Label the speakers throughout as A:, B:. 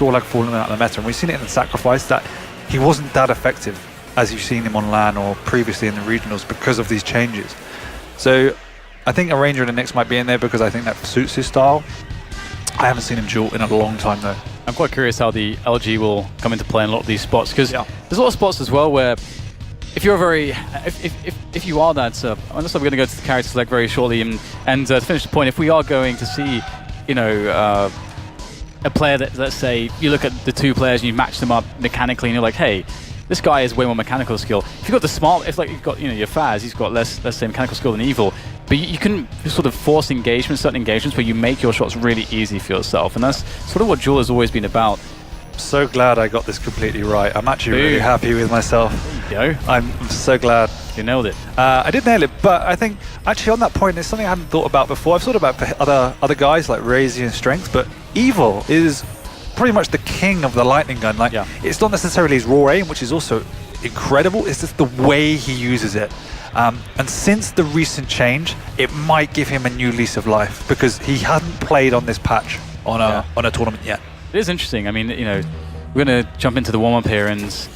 A: saw like falling out of the meta, and we've seen it in the sacrifice that he wasn't that effective as you've seen him on LAN or previously in the regionals because of these changes. So I think a Ranger and a Nyx might be in there because I think that suits his style. I haven't seen him duel in a long time though.
B: I'm quite curious how the LG will come into play in a lot of these spots, because there's a lot of spots as well where if you're if you are that, and that's why we're going to go to the character select very shortly, and to finish the point, if we are going to see, you know, a player that, let's say, you look at the two players and you match them up mechanically, and you're like, hey, this guy has way more mechanical skill. If you've got the smart, if like you've got, you know, your Fazz, he's got less, let's say, mechanical skill than Evil, but you can sort of force engagements, certain engagements where you make your shots really easy for yourself, and that's sort of what Duel has always been about.
A: So glad I got this completely right. I'm actually really happy with myself.
B: There you go.
A: I'm so glad.
B: You nailed it.
A: I did nail it, but I think actually on that point, it's something I hadn't thought about before. I've thought about for other guys like Razy and Strength, but Evil is pretty much the king of the lightning gun. Like, it's not necessarily his raw aim, which is also incredible. It's just the way he uses it. And since the recent change, it might give him a new lease of life because he hadn't played on this patch on a tournament yet.
B: It is interesting. I mean, you know, we're going to jump into the warm-up here, and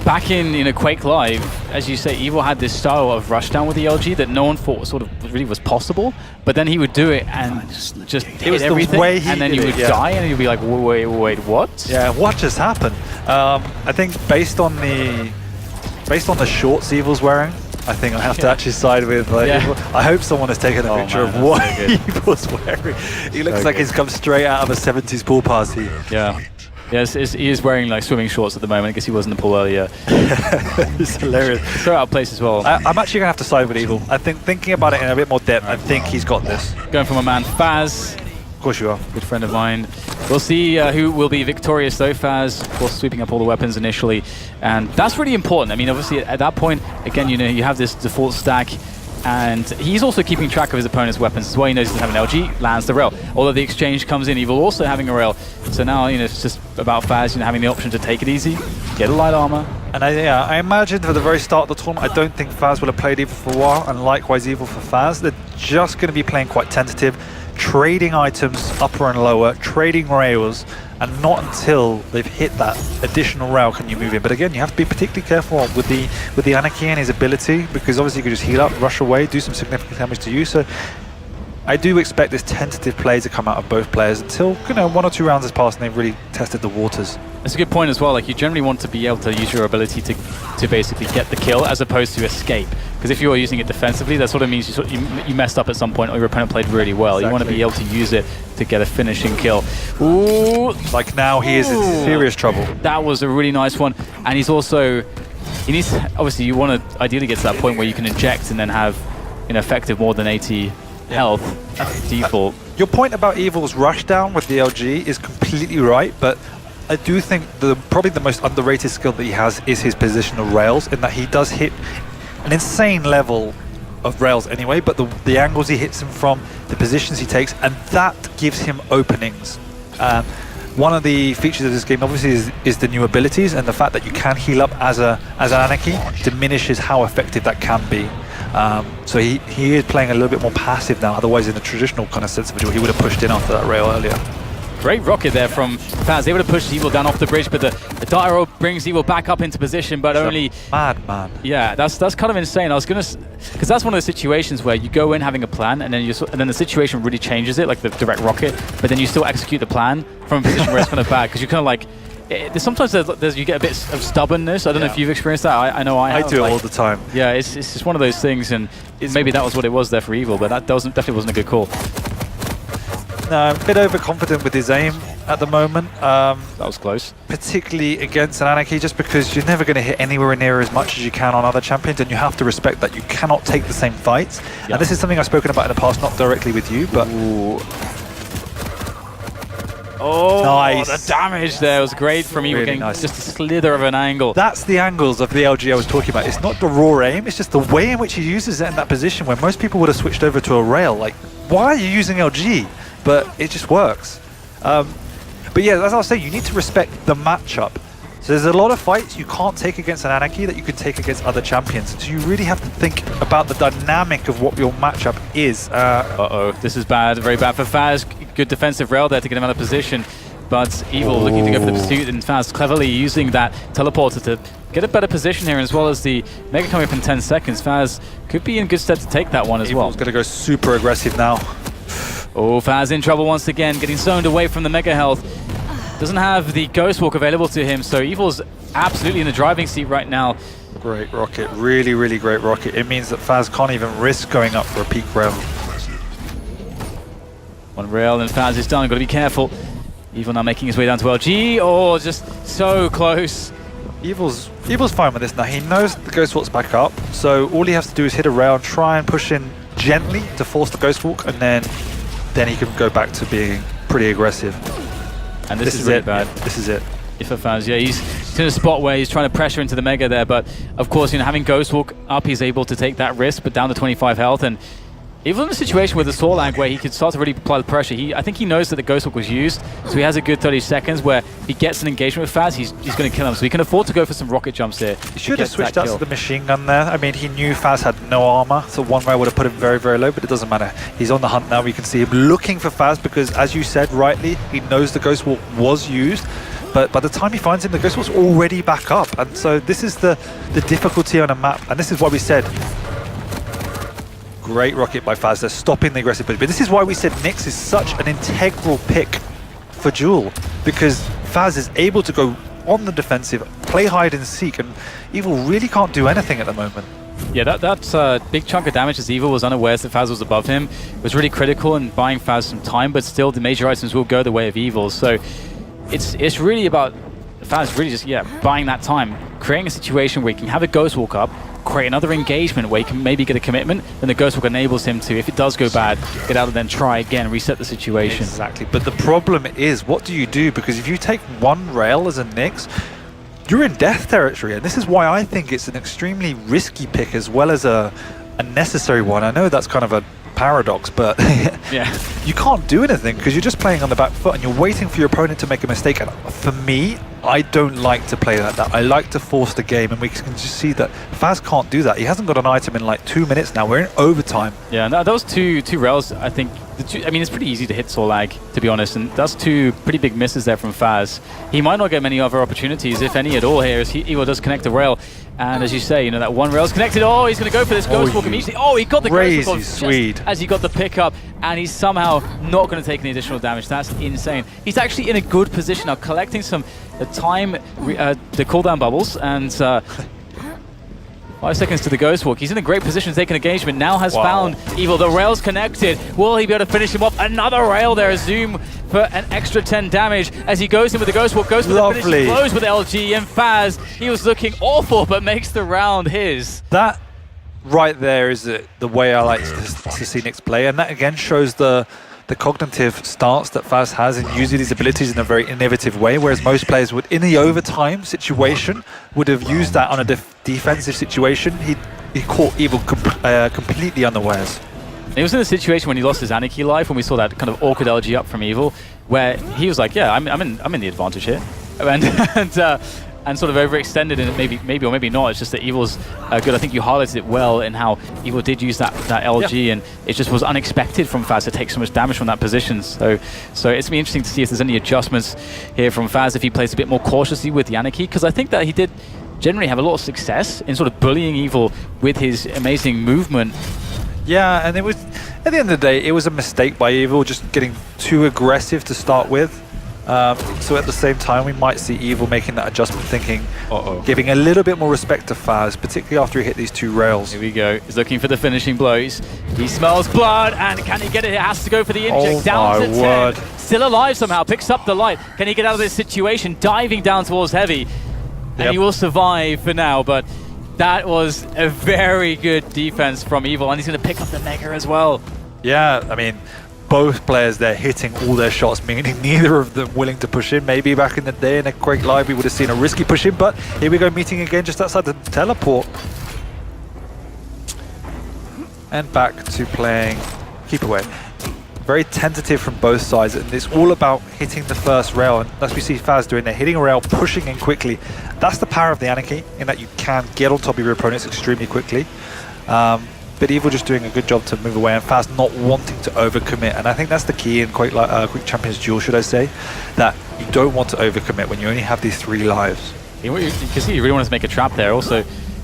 B: back in, you know, Quake Live, as you say, Evil had this style of rushdown with the LG that no one thought sort of really was possible, but then he would do it and just hit everything, and then you would die, and you'd be like, wait, what?
A: Yeah, what just happened? I think based on the shorts Evil's wearing, I think I have to actually side with Evil. I hope someone has taken a picture of what Evil's wearing. He looks like he's come straight out of a 70s pool party.
B: Yeah. Yes, he is wearing like swimming shorts at the moment. I guess he was in the pool earlier.
A: It's hilarious.
B: So out of place as well.
A: I'm actually going to have to side with Evil. I think thinking about it in a bit more depth, I think he's got this.
B: Going for my man Fazz.
A: Of course you are.
B: Good friend of mine. We'll see who will be victorious though. Fazz, of course, sweeping up all the weapons initially. And that's really important. I mean, obviously at that point, again, you know, you have this default stack, and he's also keeping track of his opponent's weapons as well. He knows he doesn't have an LG, lands the rail. Although the exchange comes in, Evil also having a rail. So now, you know, it's just about Fazz, you know, having the option to take it easy, get a light armor.
A: And I imagine for the very start of the tournament, I don't think Fazz will have played Evil for a while, and likewise Evil for Fazz. They're just going to be playing quite tentative, trading items upper and lower, trading rails, and not until they've hit that additional rail can you move in. But again, you have to be particularly careful with the Anarchy and his ability, because obviously you can just heal up, rush away, do some significant damage to you. So I do expect this tentative play to come out of both players until, you know, 1 or 2 rounds has passed and they've really tested the waters.
B: That's a good point as well. Like, you generally want to be able to use your ability to basically get the kill as opposed to escape. Because if you are using it defensively, that sort of means you messed up at some point or your opponent played really well. Exactly. You want to be able to use it to get a finishing kill. Ooh.
A: Like now he is in serious trouble.
B: That was a really nice one. And he's also, he needs, obviously you want to ideally get to that point where you can inject and then have an effective more than 80 health at default.
A: Your point about Evil's rushdown with the LG is completely right, but I do think probably the most underrated skill that he has is his positional rails, in that he does hit an insane level of rails anyway, but the angles he hits them from, the positions he takes, and that gives him openings. One of the features of this game obviously is the new abilities, and the fact that you can heal up as an Anarchy diminishes how effective that can be. So he is playing a little bit more passive now, otherwise in the traditional kind of sense of it, he would have pushed in after that rail earlier.
B: Great rocket there from Fazz, able to push Evil down off the bridge, but the Dyro brings Evil back up into position, but only...
A: Madman.
B: Yeah, that's kind of insane. I was going to... Because that's one of those situations where you go in having a plan, and then the situation really changes it, like the direct rocket, but then you still execute the plan from a position where it's kind of bad, because you kind of like... Sometimes you get a bit of stubbornness. I don't know if you've experienced that. I know I have.
A: I do it all the time.
B: Yeah, it's just one of those things, and maybe that was what it was there for Evil, but that definitely wasn't a good call.
A: No, I'm a bit overconfident with his aim at the moment.
B: That was close.
A: Particularly against an Anarchy, just because you're never going to hit anywhere near as much as you can on other champions, and you have to respect that you cannot take the same fights. Yep. And this is something I've spoken about in the past, not directly with you, but...
B: Ooh. Oh, nice. The damage there was great from Evil, really getting nice. Just a slither of an angle.
A: That's the angles of the LG I was talking about. It's not the raw aim, it's just the way in which he uses it in that position where most people would have switched over to a rail. Like, why are you using LG? But it just works. But yeah, as I was saying, you need to respect the matchup. So there's a lot of fights you can't take against an Anarchy that you can take against other champions. So you really have to think about the dynamic of what your matchup is.
B: Uh-oh, this is bad, very bad for Fazz. Good defensive rail there to get him out of position. but Evil looking to go for the pursuit, and Faz cleverly using that teleporter to get a better position here, as well as the Mega coming up in 10 seconds. Faz could be in good stead to take that one as well.
A: Evil's going to go super aggressive now.
B: Oh, Faz in trouble once again, getting zoned away from the Mega health. Doesn't have the Ghost Walk available to him, so Evil's absolutely in the driving seat right now.
A: Great rocket, really, really great rocket. It means that Faz can't even risk going up for a peak rail.
B: One rail and Faz is done, got to be careful. Evil now making his way down to LG. Oh, just so close.
A: Evil's fine with this now. He knows the Ghost Walk's back up, so all he has to do is hit a rail and try and push in gently to force the Ghost Walk, and then he can go back to being pretty aggressive.
B: And this is really bad.
A: Yeah, this is it.
B: If a Faz, yeah, he's in a spot where he's trying to pressure into the Mega there, but of course, having Ghost Walk up, he's able to take that risk, but down to 25 health, and even in a situation with the Saw lag where he could start to really apply the pressure, I think he knows that the Ghost Walk was used, so he has a good 30 seconds where if he gets an engagement with Faz, he's going to kill him, so he can afford to go for some rocket jumps here.
A: He should have switched out to the machine gun there. I mean, he knew Faz had no armor, so one rail would have put him very, very low, but it doesn't matter. He's on the hunt now. We can see him looking for Faz because, as you said rightly, he knows the Ghost Walk was used. But by the time he finds him, the Ghost Walk's already back up. And so this is the difficulty on a map. And this is why we said, great rocket by Faz. They're stopping the aggressive push. But this is why we said Nyx is such an integral pick for Duel. Because Faz is able to go on the defensive, play hide and seek. And Evil really can't do anything at the moment.
B: Yeah, that big chunk of damage as Evil was unaware that Faz was above him was really critical in buying Faz some time. But still, the major items will go the way of Evil. So it's really about Faz really just buying that time, creating a situation where he can have a Ghost Walk up, create another engagement where he can maybe get a commitment, then the Ghost Walk enables him to, if it does go bad, get out and then try again, reset the situation.
A: Exactly, but the problem is, what do you do? Because if you take one rail as a Nyx, you're in death territory, and this is why I think it's an extremely risky pick as well as a necessary one. I know that's kind of a paradox, but
B: yeah,
A: you can't do anything because you're just playing on the back foot and you're waiting for your opponent to make a mistake. And for me, I don't like to play like that. I like to force the game, and we can just see that Faz can't do that. He hasn't got an item in like 2 minutes now. We're in overtime.
B: Yeah, and those two rails, I think, I mean, it's pretty easy to hit Sorlag, to be honest, and that's two pretty big misses there from Faz. He might not get many other opportunities, if any at all, here, as Evo does connect a rail. And as you say, that one rail's connected. Oh, he's going to go for this Ghost Walk immediately. Oh, he got the Ghost Walk
A: Swede
B: as he got the pickup, and he's somehow not going to take any additional damage. That's insane. He's actually in a good position now, collecting some the cooldown bubbles, and 5 seconds to the Ghost Walk. He's in a great position to take an engagement. Now has found Evil. The rail's connected. Will he be able to finish him off? Another rail there. Zoom for an extra 10 damage as he goes in with the Ghost Walk. Goes for the finishing blows with LG, and Faz, he was looking awful, but makes the round his.
A: That right there is the way I like to see Nyx play, and that again shows the cognitive stance that Faz has in using these abilities in a very innovative way, whereas most players would, in the overtime situation, would have used that on a defensive situation. He caught Evil completely unawares.
B: He was in a situation when he lost his Anarchy life, when we saw that kind of awkward LG up from Evil, where he was like, yeah, I'm in the advantage here, and sort of overextended, and maybe or maybe not. It's just that Evil's good. I think you highlighted it well in how Evil did use that LG, and it just was unexpected from Faz to take so much damage from that position. So it's going to be interesting to see if there's any adjustments here from Faz, if he plays a bit more cautiously with the Anarchy, because I think that he did generally have a lot of success in sort of bullying Evil with his amazing movement.
A: Yeah, and it was, at the end of the day, it was a mistake by Evil, just getting too aggressive to start with. So at the same time, we might see Evil making that adjustment, thinking, giving a little bit more respect to Faz, particularly after he hit these two rails.
B: Here we go. He's looking for the finishing blows. He smells blood, and can he get it? He has to go for the inject. Down to 10. Still alive somehow. Picks up the light. Can he get out of this situation? Diving down towards Heavy. And he will survive for now, but that was a very good defense from Evil, and he's going to pick up the Mega as well.
A: Yeah, I mean, both players there hitting all their shots, meaning neither of them willing to push in. Maybe back in the day in a Quake Live we would have seen a risky push in, but here we go, meeting again just outside the teleport. And back to playing keep away. Very tentative from both sides, and it's all about hitting the first rail, and as we see Faz doing there, hitting a rail, pushing in quickly. That's the power of the Anarchy, in that you can get on top of your opponents extremely quickly. But but Evil just doing a good job to move away and Faz not wanting to overcommit. And I think that's the key in Quake Champions duel, should I say, that you don't want to overcommit when you only have these 3 lives.
B: You can see he really wants to make a trap there. Also,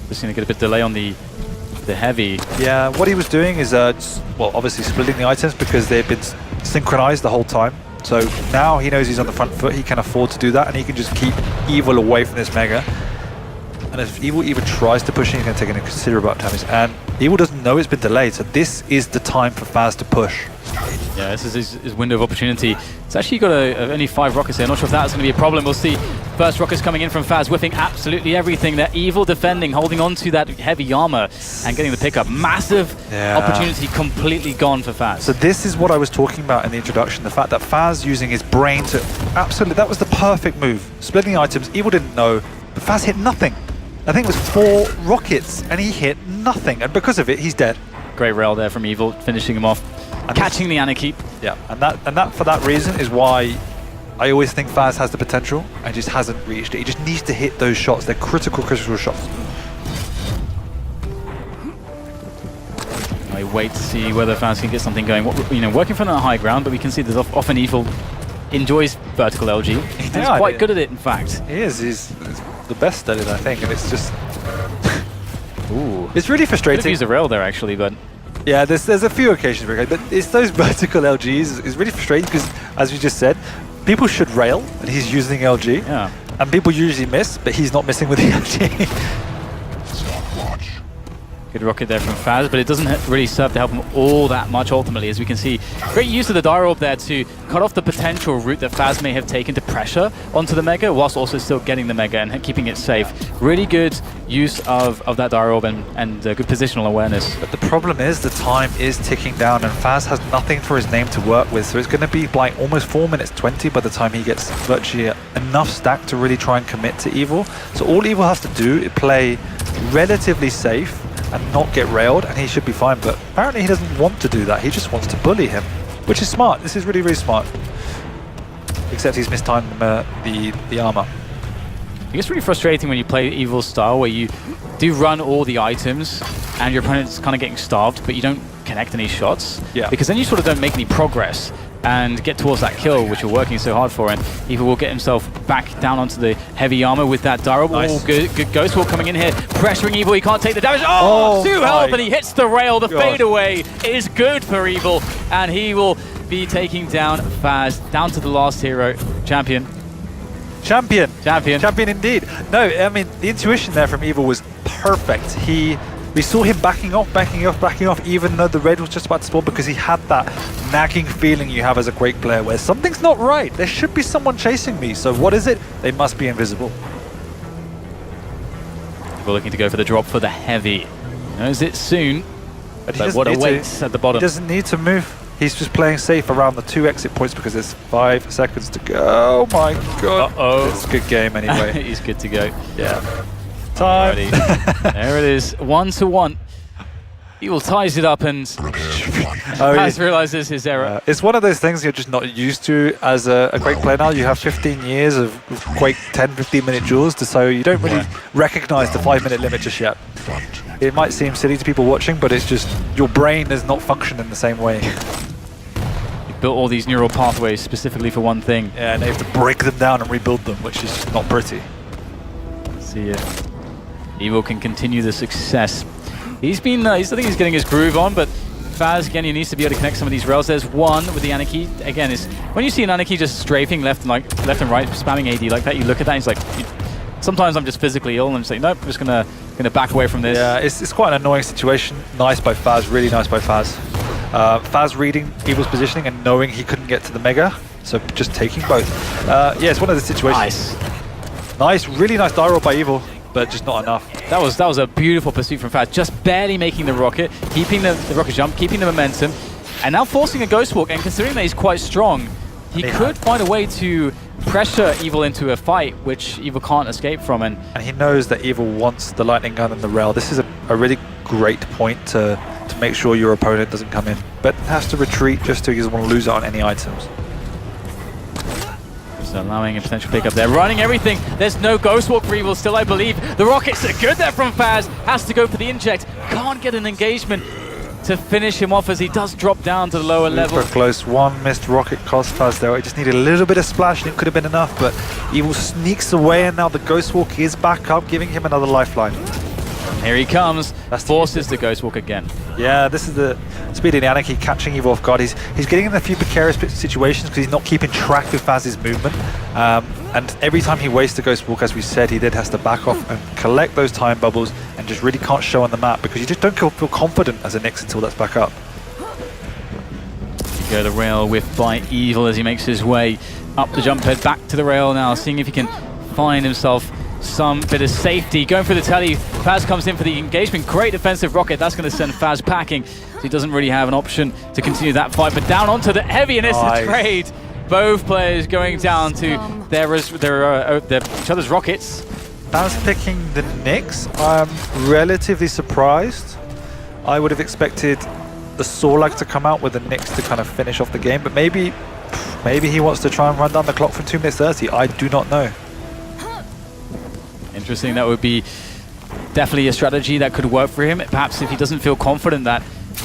B: just going to get a bit of delay on the heavy.
A: Yeah, what he was doing is, well, obviously splitting the items because they've been synchronized the whole time. So now he knows he's on the front foot, he can afford to do that, and he can just keep Evil away from this Mega. And if Evil even tries to push him, he's going to take a considerable amount of damage. And Evil doesn't know it's been delayed, so this is the time for Faz to push.
B: Yeah, this is his window of opportunity. It's actually got only 5 rockets here. Not sure if that's going to be a problem. We'll see. First rockets coming in from Faz, whiffing absolutely everything. They're Evil defending, holding on to that heavy armor and getting the pickup. Massive opportunity completely gone for Faz.
A: So this is what I was talking about in the introduction. The fact that Faz using his brain to absolutely, that was the perfect move. Splitting the items, Evil didn't know, but Faz hit nothing. I think it was 4 rockets and he hit nothing. And because of it, he's dead.
B: Great rail there from Evil, finishing him off. And catching the Anarchy.
A: Yeah, and that for that reason is why I always think Faz has the potential and just hasn't reached it. He just needs to hit those shots. They're critical shots.
B: I wait to see whether Faz can get something going. You know, working from that high ground, but we can see there's often Evil enjoys vertical LG. He's quite good at it, in fact.
A: He is. He's the best at it, I think, and it's just... Ooh. It's really frustrating.
B: Could have used a rail there, actually, but...
A: Yeah, there's a few occasions where but it's those vertical LGs is really frustrating because, as we just said, people should rail and he's using LG.
B: Yeah.
A: And people usually miss, but he's not missing with the LG.
B: Good rocket there from Faz, but it doesn't really serve to help him all that much ultimately, as we can see. Great use of the Dire Orb there to cut off the potential route that Faz may have taken to pressure onto the Mega, whilst also still getting the Mega and keeping it safe. Really good use of that Dire Orb and good positional awareness.
A: But the problem is the time is ticking down and Faz has nothing for his name to work with, so it's going to be like almost 4 minutes 20 by the time he gets virtually enough stack to really try and commit to Evil. So all Evil has to do is play relatively safe and not get railed, and he should be fine. But apparently he doesn't want to do that. He just wants to bully him, which is smart. This is really, really smart. Except he's mistimed the armor.
B: It gets really frustrating when you play Evil style, where you do run all the items, and your opponent's kind of getting starved, but you don't connect any shots.
A: Yeah. Because
B: then you sort of don't make any progress and get towards that kill, which you're working so hard for, and Evil will get himself back down onto the heavy armor with that Dire Orb.
A: Nice.
B: Oh, good Ghost Walk coming in here, pressuring Evil. He can't take the damage. Oh, 2 health, and he hits the rail. The fadeaway is good for Evil, and he will be taking down Faz, down to the last hero. Champion indeed. No, I mean, the intuition there from Evil was perfect. We saw him backing off, even though the red was just about to spawn, because he had that nagging feeling you have as a Quake player where something's not right. There should be someone chasing me. So what is it? They must be invisible. We're looking to go for the drop for the heavy. Knows it soon,
A: but
B: what awaits at the bottom.
A: He doesn't need to move. He's just playing safe around the 2 exit points because there's 5 seconds to go. Oh my god.
B: Uh-oh.
A: It's a good game anyway.
B: He's good to go.
A: Yeah. Time.
B: There it is, 1-1. Evil ties it up and Faz realizes his error.
A: It's one of those things you're just not used to as a Quake player now. You have 15 years of Quake 10-15 minute duels, so you don't really recognize the 5-minute limit just yet. It might seem silly to people watching, but it's just your brain does not function in the same way.
B: You built all these neural pathways specifically for one thing.
A: Yeah, and they have to break them down and rebuild them, which is just not pretty.
B: See if Evil can continue the success. He's been, I think he's getting his groove on, but Faz, again, he needs to be able to connect some of these rails. There's one with the Anarchy. Again, when you see an Anarchy just strafing left and right, spamming AD like that, you look at that, and he's like, sometimes I'm just physically ill, and I'm just like, nope, I'm just gonna back away from this.
A: Yeah, it's quite an annoying situation. Nice by Faz, really nice by Faz. Faz reading Evil's positioning and knowing he couldn't get to the Mega, so just taking both. Yeah, it's one of the situations. Nice, really nice Dire Orb by Evil, but just not enough.
B: That was a beautiful pursuit from Faz, just barely making the rocket, keeping the rocket jump, keeping the momentum, and now forcing a Ghost Walk, and considering that he's quite strong, he could find a way to pressure Evil into a fight, which Evil can't escape from. And
A: he knows that Evil wants the lightning gun and the rail. This is a really great point to make sure your opponent doesn't come in, but has to retreat just so he doesn't want to lose out on any items.
B: So allowing a potential pickup there, running everything. There's no Ghost Walk for Evil still, I believe. The rockets are good there from Faz. Has to go for the inject. Can't get an engagement. to finish him off as he does drop down to the lower level.
A: Super close. One missed rocket cost fazz there. It just needed a little bit of splash and it could have been enough, but Evil sneaks away and now the Ghost Walk is back up, giving him another lifeline.
B: Here he comes, forces the Ghost Walk again.
A: Yeah, this is the speed of the Anarchy catching Evil off guard. He's getting in a few precarious situations because he's not keeping track of Fazz's movement. And every time he wastes the Ghost Walk, as we said, he then has to back off and collect those time bubbles and just really can't show on the map because you just don't feel confident as a Nyx until that's back up.
B: Go the rail whiffed by Evil as he makes his way up the jump head, back to the rail now, seeing if he can find himself some bit of safety. Going for the telly, Fazz comes in for the engagement. Great defensive rocket, that's going to send Fazz packing. So he doesn't really have an option to continue that fight, but down onto the heavy, and it's a trade. Both players going down to their each other's rockets.
A: Fazz picking the Nyx. I'm relatively surprised. I would have expected the Sorlag to come out with the Nyx to kind of finish off the game, but maybe he wants to try and run down the clock from 2 minutes 30. I do not know.
B: Interesting. That would be definitely a strategy that could work for him. Perhaps if he doesn't feel confident that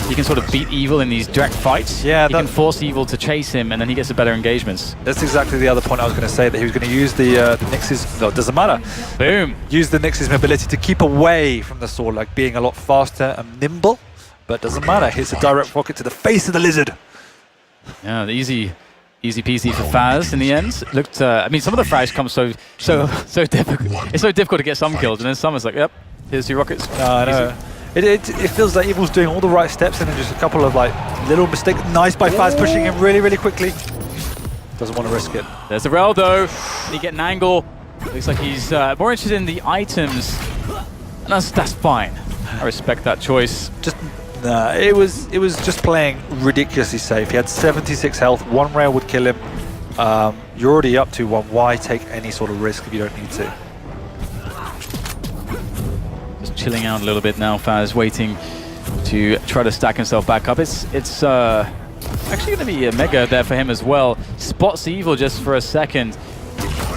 B: he can sort of beat Evil in these direct fights, he can force Evil to chase him and then he gets the better engagements.
A: That's exactly the other point I was going to say, that he was going to use the Nyx's, no, it doesn't matter.
B: Boom.
A: Use the Nyx's mobility to keep away from the Sword, like being a lot faster and nimble, but doesn't matter. Hits a direct rocket to the face of the lizard.
B: Yeah, the easy peasy for Fazz in the end. Looked, I mean, some of the frags come so difficult. It's so difficult to get some kills, and then some is like, yep, here's 2 rockets.
A: I know. It feels like Evil's doing all the right steps and then just a couple of like little mistakes. Nice by Fazz, pushing him really, really quickly. Doesn't want to risk it.
B: There's the rail though. He get an angle. Looks like he's more interested in the items. And that's fine. I respect that choice.
A: Nah, it was just playing ridiculously safe. He had 76 health. 1 rail would kill him. You're already up to 1. Why take any sort of risk if you don't need to?
B: Just chilling out a little bit now. Fazz waiting to try to stack himself back up. It's actually going to be a mega there for him as well. Spots Evil just for a second.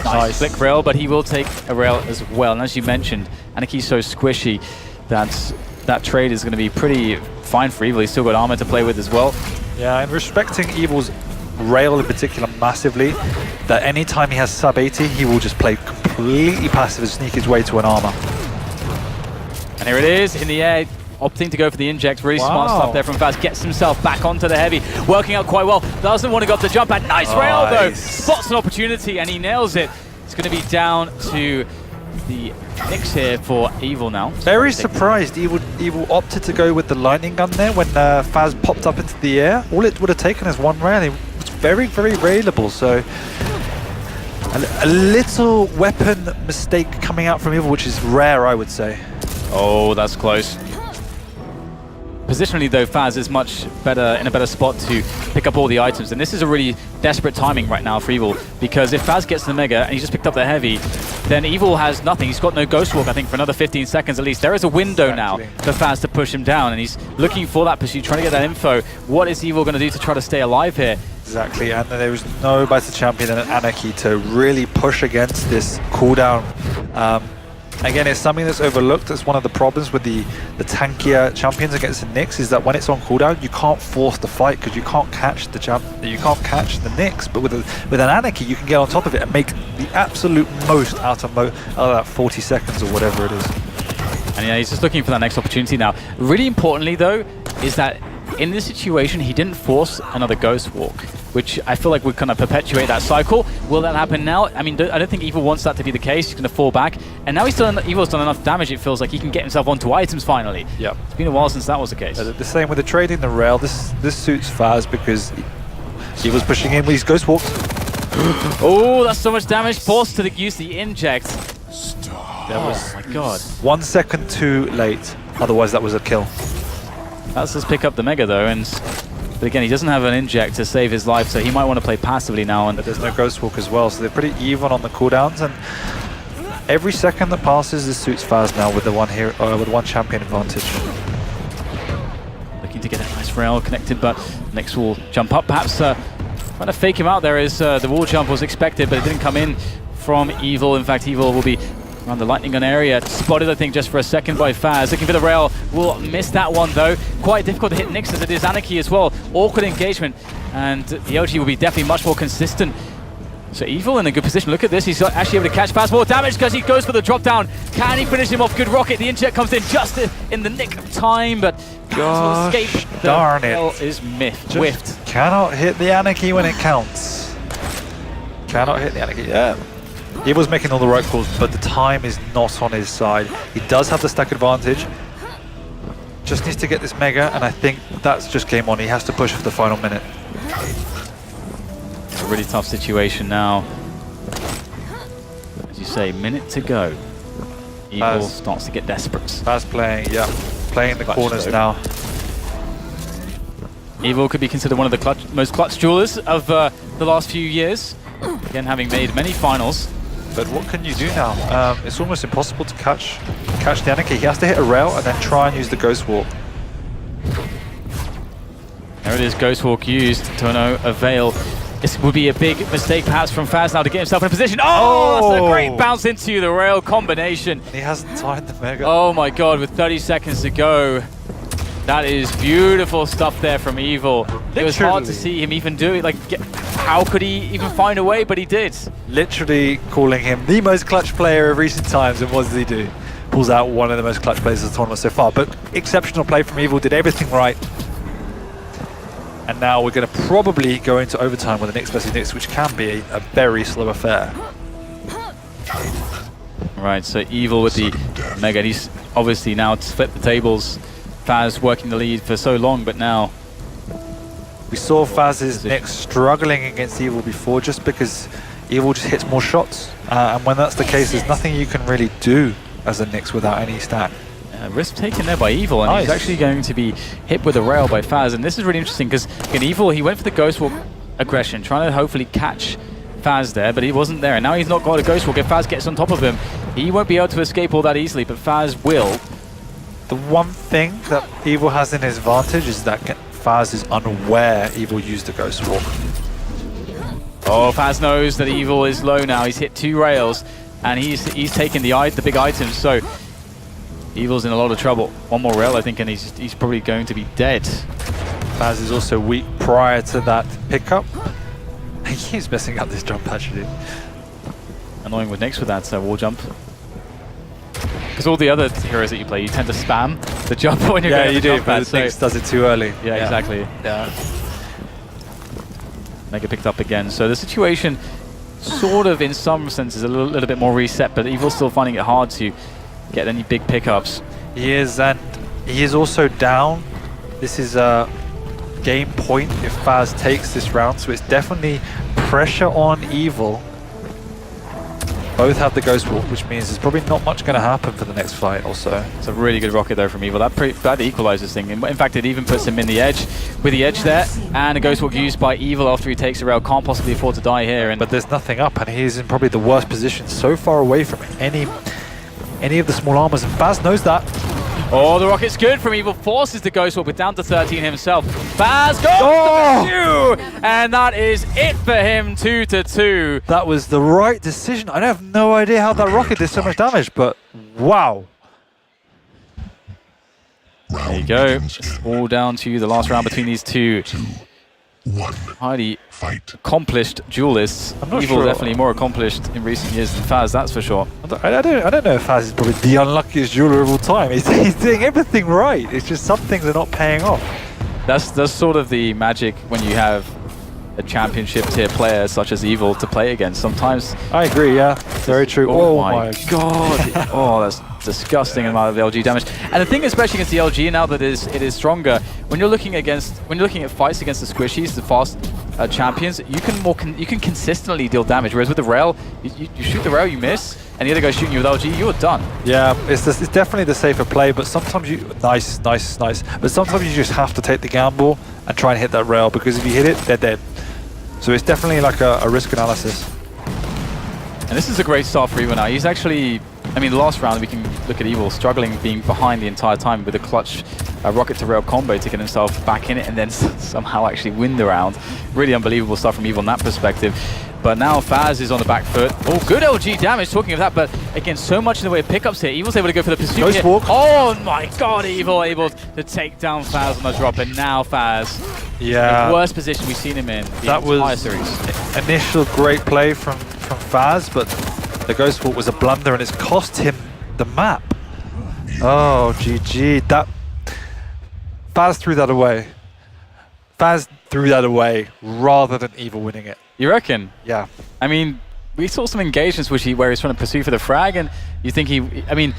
B: Nice flick rail, but he will take a rail as well. And as you mentioned, Anaki's so squishy that trade is going to be pretty fine for Evil. He's still got armor to play with as well. Yeah, and respecting Evil's rail in particular massively, that anytime he has sub 80, he will just play completely passive and sneak his way to an armor. And here it is in the air, opting to go for the inject. Really smart stuff there from Fazz. Gets himself back onto the heavy, working out quite well. Doesn't want to go up the jump pad. Nice rail though. Spots an opportunity and he nails it. It's going to be down to the Nyx here for Evil now.
A: Very surprised Evil opted to go with the lightning gun there when Fazz popped up into the air. All it would have taken is 1 rail. It was very, very available. So a little weapon mistake coming out from Evil, which is rare, I would say.
B: Oh, that's close. Positionally though, Fazz is much better, in a better spot to pick up all the items, and this is a really desperate timing right now for Evil, because if Fazz gets the mega and he's just picked up the heavy, then Evil has nothing. He's got no Ghost Walk, I think, for another 15 seconds at least. There is a window now for Fazz to push him down, and he's looking for that pursuit, trying to get that info. What is Evil going to do to try to stay alive here?
A: Exactly, and there was no better champion than Anarchy to really push against this cooldown. Again, it's something that's overlooked. That's one of the problems with the tankier champions against the Nyx, is that when it's on cooldown, you can't force the fight because you can't catch the Nyx. But with an Anarchy, you can get on top of it and make the absolute most out of that 40 seconds or whatever it is.
B: And yeah, he's just looking for that next opportunity now. Really importantly, though, is that in this situation, he didn't force another Ghost Walk, which I feel like would kind of perpetuate that cycle. Will that happen now? I mean, I don't think Evil wants that to be the case. He's going to fall back. And now Evil's done enough damage, it feels like he can get himself onto items finally. Yeah. It's been a while since that was the case.
A: The same with the trading the rail. This suits Fazz because Evil's pushing in with his Ghost Walks.
B: Oh, that's so much damage. Forced to use the inject.
A: That was,
B: oh my god.
A: 1 second too late. Otherwise, that was a kill.
B: Let's just pick up the mega though, but again, he doesn't have an inject to save his life, so he might want to play passively now. And
A: but there's no Ghost Walk as well, so they're pretty even on the cooldowns. And every second that passes, this suits Fazz now with the with 1 champion advantage.
B: Looking to get a nice rail connected, but Nyx will jump up. Perhaps trying to fake him out there as the wall jump was expected, but it didn't come in from Evil. In fact, Evil will be around the lightning gun area. Spotted, I think, just for a second by fazz. Looking for the rail. Will miss that one, though. Quite difficult to hit Nyx as it is Anarchy as well. Awkward engagement. And the LG will be definitely much more consistent. So Evil in a good position. Look at this. He's actually able to catch fazz. More damage because he goes for the drop down. Can he finish him off? Good rocket. The inject comes in just in the nick of time, but fazz will escape.
A: Darn it.
B: Is whiffed.
A: Cannot hit the Anarchy when it counts. Cannot hit the Anarchy. Yeah. Evil's making all the right calls, but the time is not on his side. He does have the stack advantage. Just needs to get this Mega, and I think that's just game on. He has to push for the final minute.
B: It's a really tough situation now. As you say, minute to go. Evil starts to get desperate.
A: Fazz playing, yeah. Playing the corners
B: though.
A: now.
B: Evil could be considered one of the most clutch duelers of the last few years. Again, having made many finals.
A: But what can you do now? It's almost impossible to catch the Anarchy. He has to hit a rail and then try and use the Ghost Walk.
B: There it is, Ghost Walk used to no avail. This would be a big mistake perhaps from fazz now to get himself in a position. Oh, that's a great bounce into the rail combination.
A: He hasn't timed the Mega.
B: Oh my god, with 30 seconds to go. That is beautiful stuff there from Evil. Literally. It was hard to see him even do it. Like, how could he even find a way? But he did.
A: Literally calling him the most clutch player of recent times, and what does he do? Pulls out one of the most clutch players of the tournament so far. But exceptional play from Evil, did everything right. And now we're going to probably go into overtime with the Nyx versus Nyx, which can be a very slow affair.
B: Right, so Evil with the Mega. He's obviously now flipped the tables. Fazz working the lead for so long, but now
A: we saw Fazz's Nyx struggling against Evil before, just because Evil just hits more shots, and when that's the case, there's nothing you can really do as a Nyx without any stack.
B: Risk taken there by Evil, and he's actually going to be hit with a rail by fazz, and this is really interesting because in Evil he went for the Ghost Walk aggression, trying to hopefully catch fazz there, but he wasn't there, and now he's not got a Ghost Walk. If fazz gets on top of him, he won't be able to escape all that easily, but fazz will.
A: The one thing that Evil has in his advantage is that fazz is unaware Evil used the Ghost Walk.
B: Oh, fazz knows that Evil is low now. He's hit 2 rails, and he's taken the big items. So Evil's in a lot of trouble. One more rail, I think, and he's probably going to be dead.
A: Fazz is also weak prior to that pickup. He keeps messing up this jump actually.
B: Annoying with Nyx with that wall jump. Because all the other heroes that you play, you tend to spam the jump when you're going to jump pad.
A: But Nyx does it too early.
B: Yeah, exactly. Yeah. Mega picked up again. So the situation, sort of, in some senses, a little bit more reset, but Evil's still finding it hard to get any big pickups.
A: He is, and he is also down. This is a game point if Fazz takes this round, so it's definitely pressure on Evil. Both have the Ghost Walk, which means there's probably not much going to happen for the next fight also.
B: It's a really good rocket though from Evil. That equalizes thing. In fact, it even puts him in the edge, with the edge there, and a Ghost Walk used by Evil after he takes a rail. Can't possibly afford to die here.
A: But there's nothing up, and he's in probably the worst position, so far away from any of the small armors, and Fazz knows that.
B: Oh, the rocket's good from Evil, forces the Ghost Walk, but down to 13 himself. Fazz goes to 2, and that is it for him, 2-2.
A: That was the right decision. I have no idea how that rocket did so much damage, but wow.
B: There you go. All down to the last round between these two highly accomplished duelists. Evil definitely more accomplished in recent years than Fazz, that's for sure.
A: I don't know if Fazz is probably the unluckiest dueler of all time. He's doing everything right. It's just some things are not paying off.
B: That's sort of the magic when you have a championship tier player such as Evil to play against. Sometimes
A: I agree, yeah. Very true.
B: Oh my god. Oh, that's disgusting amount of LG damage. And the thing, especially against the LG, now that it is stronger, when you're looking at fights against the squishies, the fast champions, you can consistently deal damage. Whereas with the rail, you shoot the rail, you miss, and the other guy's shooting you with LG, you're done. Yeah,
A: it's definitely the safer play, but sometimes nice. But sometimes you just have to take the gamble and try and hit that rail, because if you hit it, they're dead. So it's definitely like a risk analysis.
B: And this is a great start for Evil now. He's actually, I mean, the last round we can look at Evil struggling, being behind the entire time with a clutch rocket to rail combo to get himself back in it and then somehow actually win the round. Really unbelievable stuff from Evil in that perspective. But now Fazz is on the back foot. Oh, good LG damage, talking of that, but again, so much in the way of pickups here. Evil's able to go for the pursuit
A: Ghost
B: here.
A: walk.
B: Oh my god, Evil able to take down Fazz on the drop, and now Fazz,
A: Yeah.
B: the worst position we've seen him in the
A: That
B: entire
A: was
B: series.
A: initial great play from Fazz, but the Ghost Walk was a blunder and it's cost him the map. Oh, GG. That Fazz threw that away. Fazz threw that away rather than Evil winning it.
B: You reckon?
A: Yeah.
B: I mean, we saw some engagements where he's trying to pursue for the frag, and you think I mean,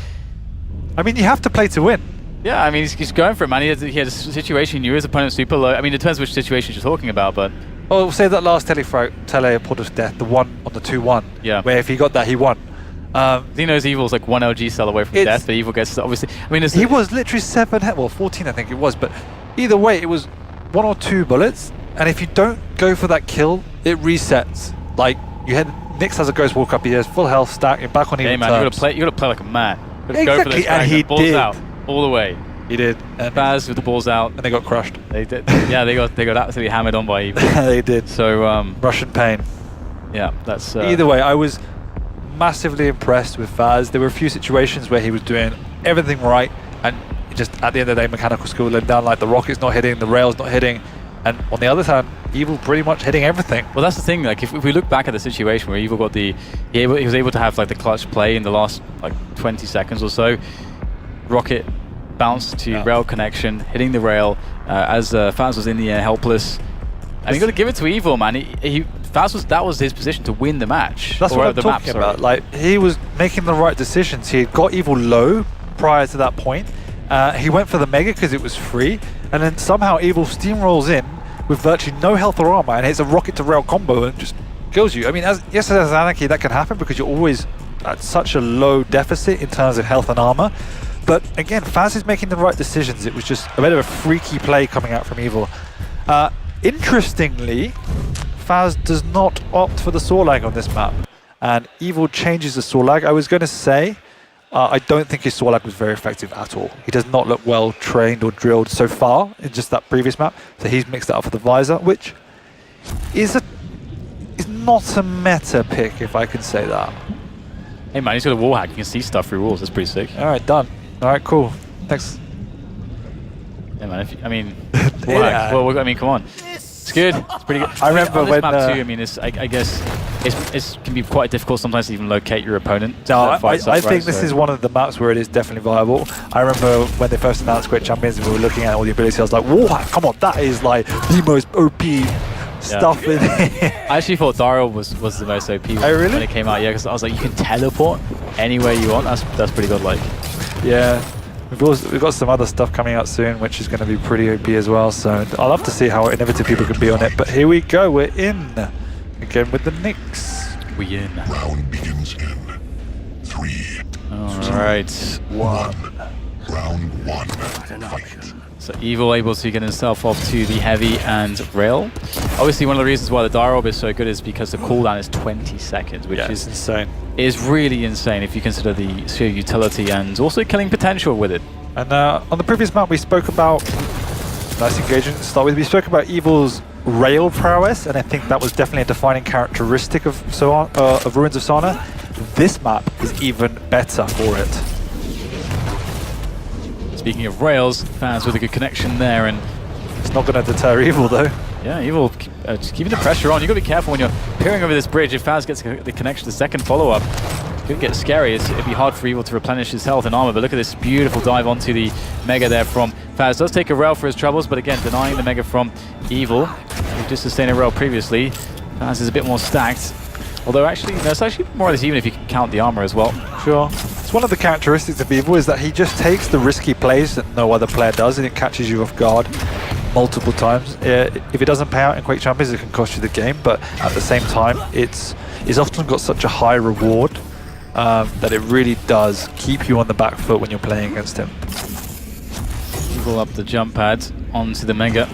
A: you have to play to win.
B: yeah, I mean, he's going for it, man. He had a situation, he knew his opponent super low. I mean, it depends which situation you're talking about, but...
A: Oh, say that last teleport of death, the one on the 2-1.
B: Yeah.
A: Where if he got that, he won.
B: He knows Evil's like 1 LG cell away from death, but Evil gets, obviously... I mean,
A: he was literally 14 I think it was, but either way, it was 1 or 2 bullets, and if you don't go for that kill, it resets. Like, Nyx has a Ghost Walk up, he has full health stack, you're back on even
B: man,
A: terms.
B: you gotta play like a man. Gotta go for
A: Exactly,
B: those
A: and
B: frags,
A: he
B: balls
A: did.
B: out, all the way.
A: He did. And
B: Fazz with the balls out.
A: they got crushed.
B: They did. Yeah, they got absolutely hammered on by Evil.
A: They did.
B: So,
A: Russian pain.
B: yeah, that's...
A: Either way, I was massively impressed with Fazz. There were a few situations where he was doing everything right, and just at the end of the day, mechanical skill let down, like the rocket's not hitting, the rail's not hitting, and on the other hand, Evil pretty much hitting everything.
B: Well, that's the thing. Like, if we look back at the situation where Evil got he was able to have like the clutch play in the last like 20 seconds or so. Rocket bounced to rail connection, hitting the rail as Fazz was in the air, helpless. And you got to give it to Evil, man. That was his position to win the match.
A: That's what I'm talking about. Like, he was making the right decisions. He had got Evil low prior to that point. He went for the Mega because it was free, and then somehow Evil steamrolls in with virtually no health or armor and hits a rocket to rail combo and just kills you. I mean, as Anarchy, that can happen because you're always at such a low deficit in terms of health and armor. But again, Fazz is making the right decisions. It was just a bit of a freaky play coming out from Evil. Interestingly, Fazz does not opt for the saw lag on this map, and Evil changes the saw lag. I was going to say, I don't think his saw lag was very effective at all. He does not look well trained or drilled so far in just that previous map. So he's mixed that up with the visor, which is not a meta pick, if I can say that.
B: Hey man, he's got a wall hack. You can see stuff through walls. That's pretty sick.
A: All right, done. All right, cool. Thanks.
B: Yeah, man. Wall hack. Well, I mean, come on. It's good. It's pretty good.
A: I remember
B: on
A: when
B: this map too. I mean, I guess it can be quite difficult sometimes to even locate your opponent.
A: No, I think this is one of the maps where it is definitely viable. I remember when they first announced Quake Champions and we were looking at all the abilities, I was like, whoa, come on, that is like the most OP stuff in here.
B: I actually thought Daryl was the most OP when it came out, yeah, because I was like, you can teleport anywhere you want. That's pretty good, like.
A: Yeah. We've got some other stuff coming out soon, which is going to be pretty OP as well. So I'll love to see how innovative people can be on it. But here we go. We're in again with the Nyx.
B: We in.
C: Round begins in 3.
B: All right.
C: 1. Round 1. Fight.
B: So Evil able to get himself off to the heavy and rail. Obviously, one of the reasons why the Dirob is so good is because the cooldown is 20 seconds, which is
A: insane.
B: Is really insane if you consider the sheer utility and also killing potential with it. And
A: on the previous map, we spoke about nice engagement to start with. We spoke about Evil's rail prowess, and I think that was definitely a defining characteristic of Ruins of Sana. This map is even better for it.
B: Speaking of rails, Fazz with a good connection there, and
A: it's not going to deter Evil though.
B: Yeah, Evil just keeping the pressure on. You got to be careful when you're peering over this bridge. If Fazz gets the connection, the second follow-up could get scary. It'd be hard for Evil to replenish his health and armor. But look at this beautiful dive onto the Mega there from Fazz. Does take a rail for his troubles, but again, denying the Mega from Evil. He just sustained a rail previously. Fazz is a bit more stacked. Although actually, no, it's actually more or less even if you can count the armor as well.
A: Sure. It's one of the characteristics of Evil is that he just takes the risky plays that no other player does, and it catches you off guard multiple times. If it doesn't pay out in Quake Champions, it can cost you the game, but at the same time, it's often got such a high reward that it really does keep you on the back foot when you're playing against him.
B: Evil up the jump pad onto the Mega.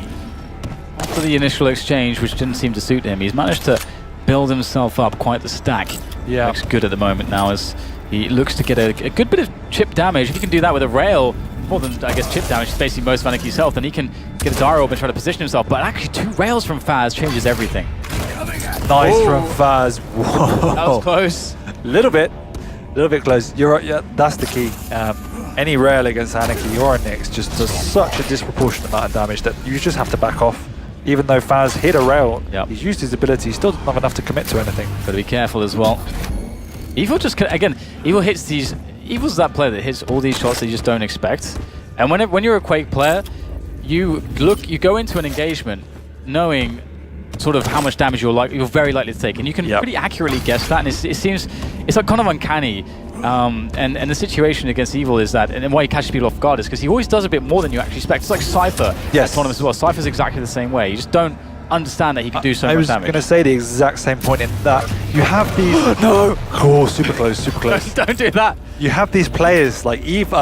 B: After the initial exchange, which didn't seem to suit him, he's managed to build himself up quite the stack.
A: Yeah.
B: Looks good at the moment now as he looks to get a good bit of chip damage. If he can do that with a rail, more than, I guess, chip damage, it's basically most Vaniki's health, and he can get a Dirob and try to position himself. But actually, 2 rails from Fazz changes everything.
A: Nice
B: Ooh.
A: from Fazz. Whoa.
B: That was close.
A: Little bit close. You're right. Yeah, that's the key. Any rail against Anarchy or a Nyx just does such a disproportionate amount of damage that you just have to back off. Even though Fazz hit a rail, he's used his ability. He still doesn't have enough to commit to anything.
B: Got to be careful as well. Evil just again. Evil hits these. Evil's that player that hits all these shots that you just don't expect. And when you're a Quake player, you go into an engagement knowing sort of how much damage you're very likely to take, and you can pretty accurately guess that. And it seems it's like kind of uncanny. And the situation against Evil is that, and why he catches people off guard is because he always does a bit more than you actually expect. It's like Cypher at tournaments as well. Cypher's exactly the same way. You just don't understand that he can do so much damage. I was
A: going to say the exact same point in that you have these... no! Oh, super close, super close.
B: Don't do that!
A: You have these players like Eve,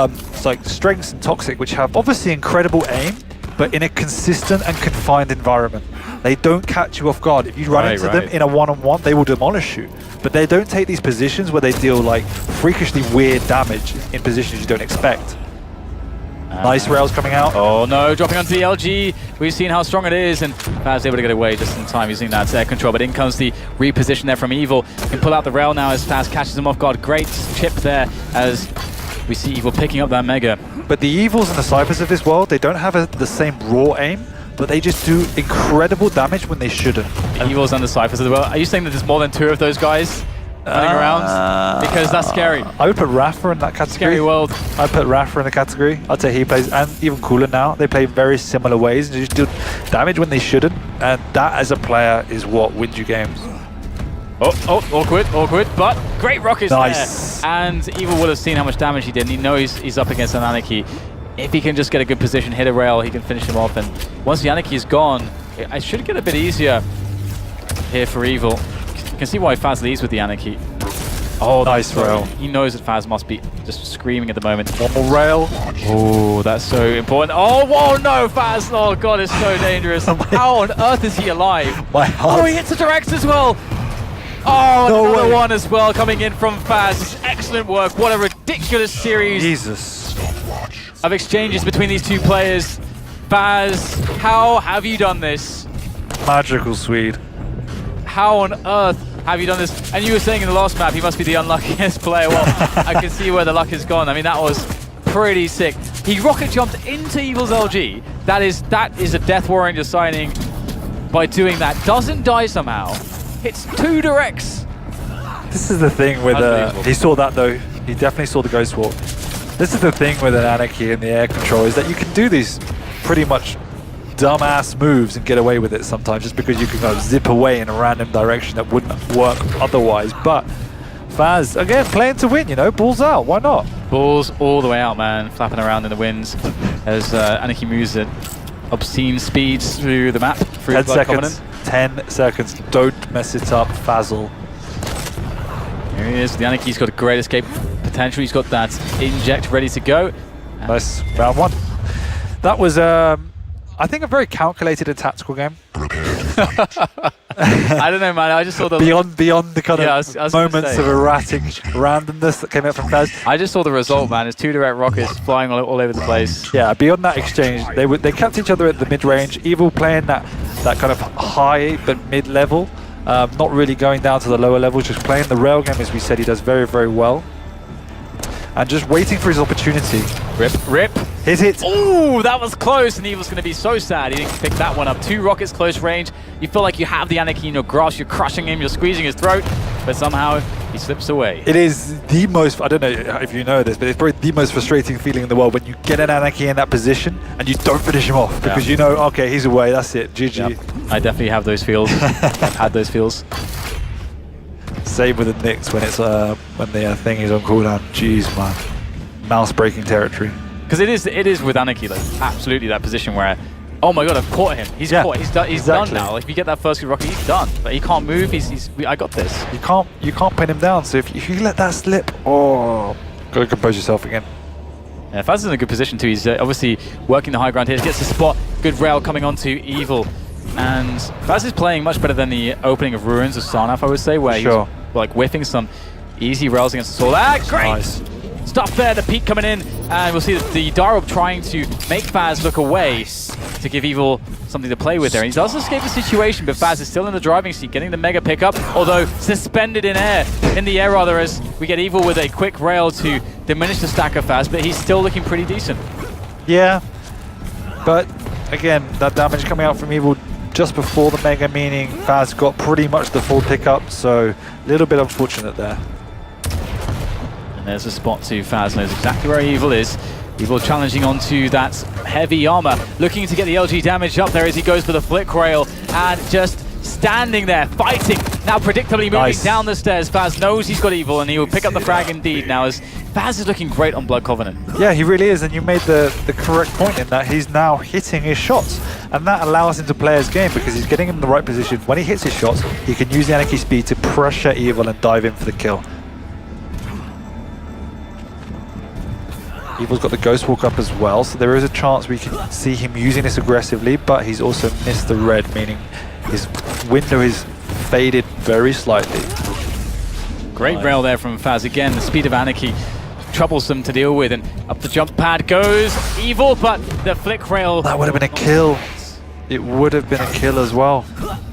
A: like Strengths and Toxic, which have obviously incredible aim, but in a consistent and confined environment. They don't catch you off guard. If you run into them in a one-on-one, they will demolish you. But they don't take these positions where they deal like freakishly weird damage in positions you don't expect. Nice rails coming out.
B: Oh no, dropping onto the LG. We've seen how strong it is, and Fazz able to get away just in time using that air control. But in comes the reposition there from Evil. Can pull out the rail now as Fazz catches him off guard. Great chip there as we see Evil picking up that Mega.
A: But the Evils and the Cyphers of this world, they don't have the same raw aim, but they just do incredible damage when they shouldn't.
B: The Evils and the Cyphers of the world. Are you saying that there's more than 2 of those guys running around? Because that's scary.
A: I would put Rafa in that category.
B: Scary world.
A: I'd put Rafa in the category. I'd say he plays, and even cooler now, they play very similar ways and just do damage when they shouldn't. And that as a player is what wins you games.
B: Oh, awkward, but great rockets
A: nice.
B: There. And Evil will have seen how much damage he did, and he knows he's up against an Anarchy. If he can just get a good position, hit a rail, he can finish him off. And once the Anarchy is gone, it should get a bit easier here for Evil. You can see why Fazz leads with the Anarchy. Oh,
A: nice rail.
B: He knows that Fazz must be just screaming at the moment.
A: One more rail.
B: Oh, that's so important. Oh, whoa, no, Fazz. Oh, God, it's so dangerous. How on earth is he alive?
A: My heart.
B: Oh, he hits a direct as well. Oh, no another one as well coming in from Fazz. Excellent work. What a ridiculous series.
A: Jesus.
B: Of exchanges between these two players. Fazz, how have you done this?
A: Magical Swede.
B: How on earth have you done this? And you were saying in the last map he must be the unluckiest player. Well, I can see where the luck has gone. I mean, that was pretty sick. He rocket jumped into Evil's LG. That is a Death Warrior signing by doing that. Doesn't die somehow. Hits 2 directs.
A: This is the thing with he saw that though. He definitely saw the Ghost Walk. This is the thing with an Anarchy and the air control is that you can do these pretty much dumbass moves and get away with it sometimes just because you can kind of zip away in a random direction that wouldn't work otherwise. But Fazz, again, playing to win, you know, balls out, why not?
B: Balls all the way out, man, flapping around in the winds as Anarchy moves at obscene speeds through the map.
A: 10 seconds, 10 seconds, don't mess it up, Fazzle.
B: Here he is, the Anarchy's got a great escape potential, he's got that inject ready to go.
A: Nice, round 1. That was, I think, a very calculated and tactical game.
B: I don't know, man. I just saw the
A: beyond the kind of moments of erratic randomness that came out from Fazz.
B: I just saw the result, man. It's 2 direct rockets flying all over the place.
A: Yeah, beyond that exchange, they kept each other at the mid range. Evil playing that kind of high but mid level, not really going down to the lower levels. Just playing the rail game, as we said, he does very, very well. And just waiting for his opportunity.
B: Rip.
A: Hit it.
B: Ooh, that was close, and Evil's going to be so sad he didn't pick that one up. 2 rockets close range. You feel like you have the Anarchy in your grasp, you're crushing him, you're squeezing his throat, but somehow he slips away.
A: It is the most, I don't know if you know this, but it's probably the most frustrating feeling in the world when you get an Anarchy in that position and you don't finish him off because you know, okay, he's away, that's it, GG.
B: Yep. I definitely have those feels. I've had those feels.
A: Same with the Nyx when it's when the thing is on cooldown. Jeez, man, mouse breaking territory.
B: Because it is with Anarchy, like absolutely that position where, oh my god, I've caught him. He's caught. He's done now. Like if you get that first good rocket, he's done. But he can't move. I got this.
A: You can't pin him down. So if you let that slip, oh, gotta compose yourself again.
B: Yeah, Fazz is in a good position too. He's obviously working the high ground here. He gets the spot. Good rail coming onto Evil. And Fazz is playing much better than the opening of Ruins of Sarnath, I would say, where he's like whiffing some easy rails against the Soul. Ah, great!
A: Nice.
B: Stuff there, the peak coming in, and we'll see the Darub trying to make Fazz look away. to give Evil something to play with there. And he does escape the situation, but Fazz is still in the driving seat, getting the mega pickup, although suspended in the air rather, as we get Evil with a quick rail to diminish the stack of Fazz, but he's still looking pretty decent.
A: Yeah, but again, that damage coming out from Evil just before the mega, meaning Fazz got pretty much the full pickup, so a little bit unfortunate there.
B: And there's a spot to Fazz, knows exactly where Evil is. Evil challenging onto that heavy armor, looking to get the LG damage up there as he goes for the flick rail, and just standing there, fighting, now predictably moving down the stairs. Fazz knows he's got Evil, and he will pick up the frag indeed now, as Fazz is looking great on Blood Covenant.
A: Yeah, he really is, and you made the correct point in that he's now hitting his shots, and that allows him to play his game because he's getting in the right position. When he hits his shots, he can use the Anarchy speed to pressure Evil and dive in for the kill. Evil's got the Ghost Walk up as well, so there is a chance we can see him using this aggressively, but he's also missed the red, meaning his window is faded very slightly.
B: Great rail there from Fazz. Again, the speed of Anarchy troublesome to deal with, and up the jump pad goes Evil, but the flick rail...
A: That would have been a kill. It would have been a kill as well.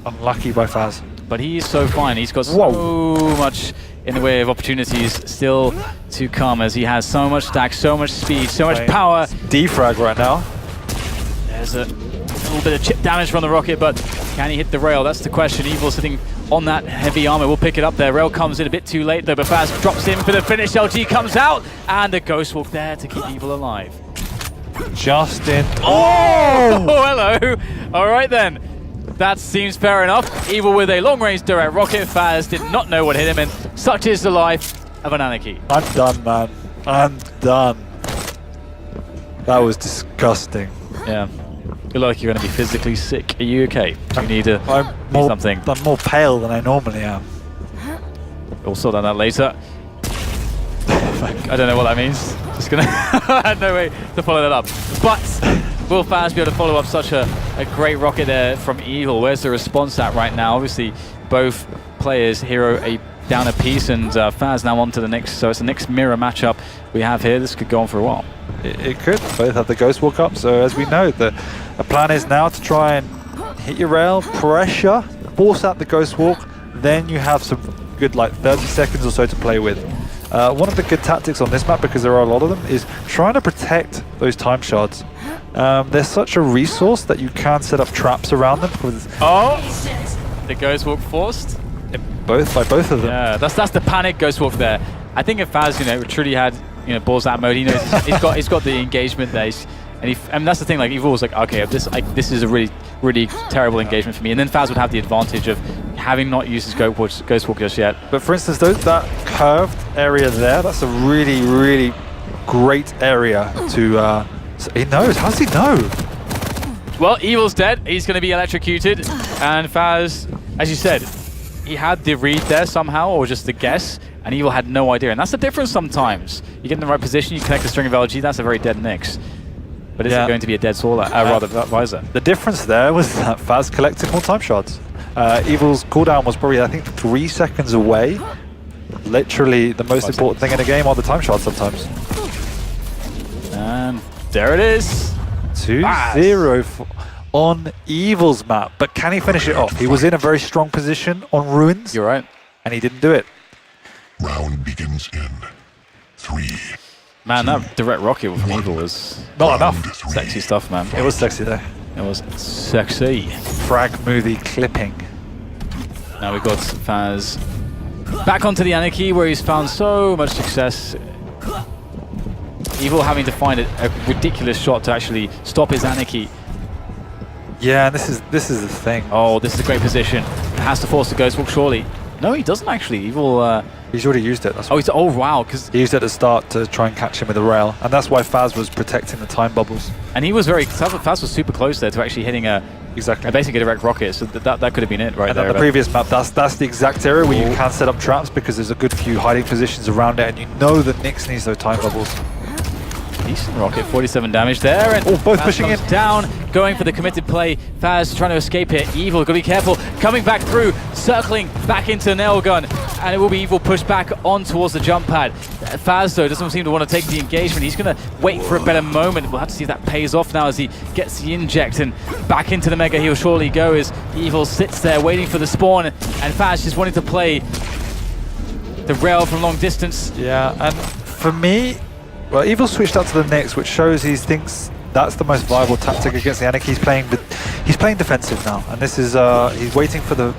A: Unlucky by Fazz.
B: But he is so fine. He's got so much in the way of opportunities still to come, as he has so much stack, so much speed, so much power.
A: Defrag right now.
B: There's a little bit of chip damage from the rocket, but can he hit the rail? That's the question. Evil sitting on that heavy armor. We'll pick it up there. Rail comes in a bit too late though, but Fazz drops in for the finish. LG comes out, and the Ghost Walk there to keep Evil alive.
A: Justin.
B: Oh, hello. All right then. That seems fair enough. Evil with a long-range direct rocket. Fazz did not know what hit him, and such is the life of an Anarchy.
A: I'm done, man. I'm done. That was disgusting.
B: Yeah. You look like you're going to be physically sick. Are you okay? Do you need to do something?
A: I'm more pale than I normally am.
B: We'll sort that out later. I don't know what that means. Just gonna... I had no way to follow that up. But will Fazz be able to follow up such a great rocket there from Evil? Where's the response at right now? Obviously, both players hero down a piece, and Fazz now on to the next. So it's the next mirror matchup we have here. This could go on for a while.
A: It could. Both have the Ghost Walk up. So as we know, the plan is now to try and hit your rail, pressure, force out the Ghost Walk. Then you have some good, like 30 seconds or so to play with. One of the good tactics on this map, because there are a lot of them, is trying to protect those time shards. They're such a resource that you can set up traps around them.
B: Oh, the Ghost Walk forced.
A: By both of them.
B: Yeah, that's the panic Ghost Walk there. I think if Fazz, truly had balls out mode, he knows he's got the engagement there. And that's the thing. Like Evil was like, okay, this is a really terrible engagement for me. And then Fazz would have the advantage of having not used his Ghost Walk just yet.
A: But for instance, that curved area there, that's a really great area to. So he knows. How does he know?
B: Well, Evil's dead. He's going to be electrocuted, and Fazz, as you said, he had the read there somehow, or just the guess, and Evil had no idea. And that's the difference sometimes. You get in the right position, you connect the string of LG, that's a very dead Nyx. But is it going to be a dead Solar, rather Visor?
A: The difference there was that Fazz collected more time shards. Evil's cooldown was probably, I think, 3 seconds away. Literally the most important thing in a game are the time shards sometimes.
B: And there it is.
A: 2-0 on Evil's map, but can he finish it off? He was in a very strong position on Ruins.
B: You're right.
A: And he didn't do it.
C: Round begins in 3.
B: Man, that direct rocket from Evil was
A: not enough.
B: Sexy stuff, man.
A: It was sexy though.
B: It was sexy.
A: Frag movie clipping.
B: Now we've got Fazz back onto the Anarchy, where he's found so much success. Evil having to find a ridiculous shot to actually stop his Anarchy.
A: Yeah, and this is the thing.
B: Oh, this is a great position. Has to force the Ghost Walk, surely. No, he doesn't actually. Evil...
A: He's already used it. That's
B: oh, wow. Because
A: he used it at the start to try and catch him with a rail. And that's why Fazz was protecting the time bubbles.
B: And he was Fazz was super close there to actually hitting basically a direct rocket. So that could have been it right there.
A: And the previous map, that's the exact area where you can set up traps, because there's a good few hiding positions around it, and you know that Nyx needs those time bubbles.
B: Decent rocket, 47 damage there, and
A: both
B: Fazz
A: pushing
B: comes
A: in.
B: down, going for the committed play. Fazz trying to escape here. Evil, gotta be careful. Coming back through, circling back into the nail gun, and it will be Evil pushed back on towards the jump pad. Fazz, though, doesn't seem to want to take the engagement. He's gonna wait for a better moment. We'll have to see if that pays off now as he gets the inject, and back into the Mega he'll surely go as Evil sits there waiting for the spawn, and Fazz just wanting to play the rail from long distance.
A: Yeah, and for me, well, Evil switched up to the next, which shows he thinks that's the most viable tactic against the Anarchy. He's playing defensive now, and this is he's waiting for the.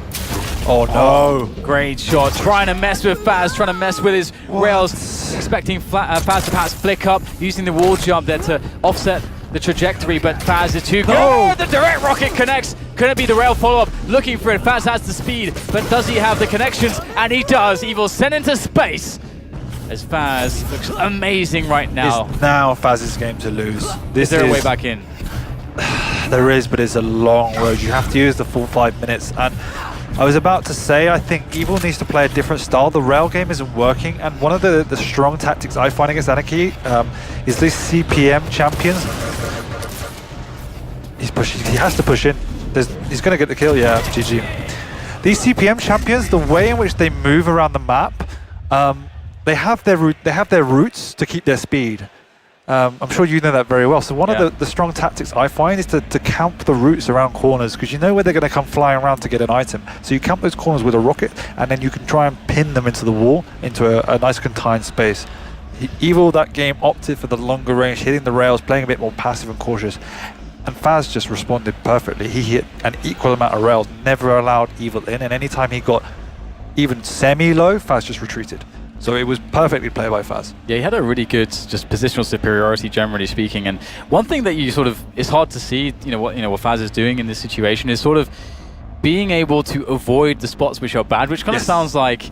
A: Oh no!
B: Great shot, trying to mess with Fazz, trying to mess with his rails, expecting Fazz to perhaps flick up, using the wall jump there to offset the trajectory, but Fazz is too good. Oh, the direct rocket connects. Could it be the rail follow-up? Looking for it. Fazz has the speed, but does he have the connections? And he does. Evil sent into space as Fazz looks amazing right now.
A: It's now Fazz's game to lose.
B: Is there a way back in?
A: There is, but it's a long road. You have to use the full 5 minutes. And I was about to say, I think Evil needs to play a different style. The rail game isn't working, and one of the strong tactics I find against Anarchy is these CPM champions. He's pushing. He has to push in. He's going to get the kill. Yeah, GG. These CPM champions, the way in which they move around the map, they have their routes to keep their speed. I'm sure you know that very well. So one of the strong tactics I find is to camp the routes around corners, because you know where they're going to come flying around to get an item. So you camp those corners with a rocket, and then you can try and pin them into the wall, into a nice contained space. Evil that game opted for the longer range, hitting the rails, playing a bit more passive and cautious. And Fazz just responded perfectly. He hit an equal amount of rails, never allowed Evil in, and anytime he got even semi-low, Fazz just retreated. So it was perfectly played by Fazz.
B: Yeah, he had a really good just positional superiority, generally speaking. And one thing that you sort of, it's hard to see, what Fazz is doing in this situation is sort of being able to avoid the spots which are bad, which kind of sounds like,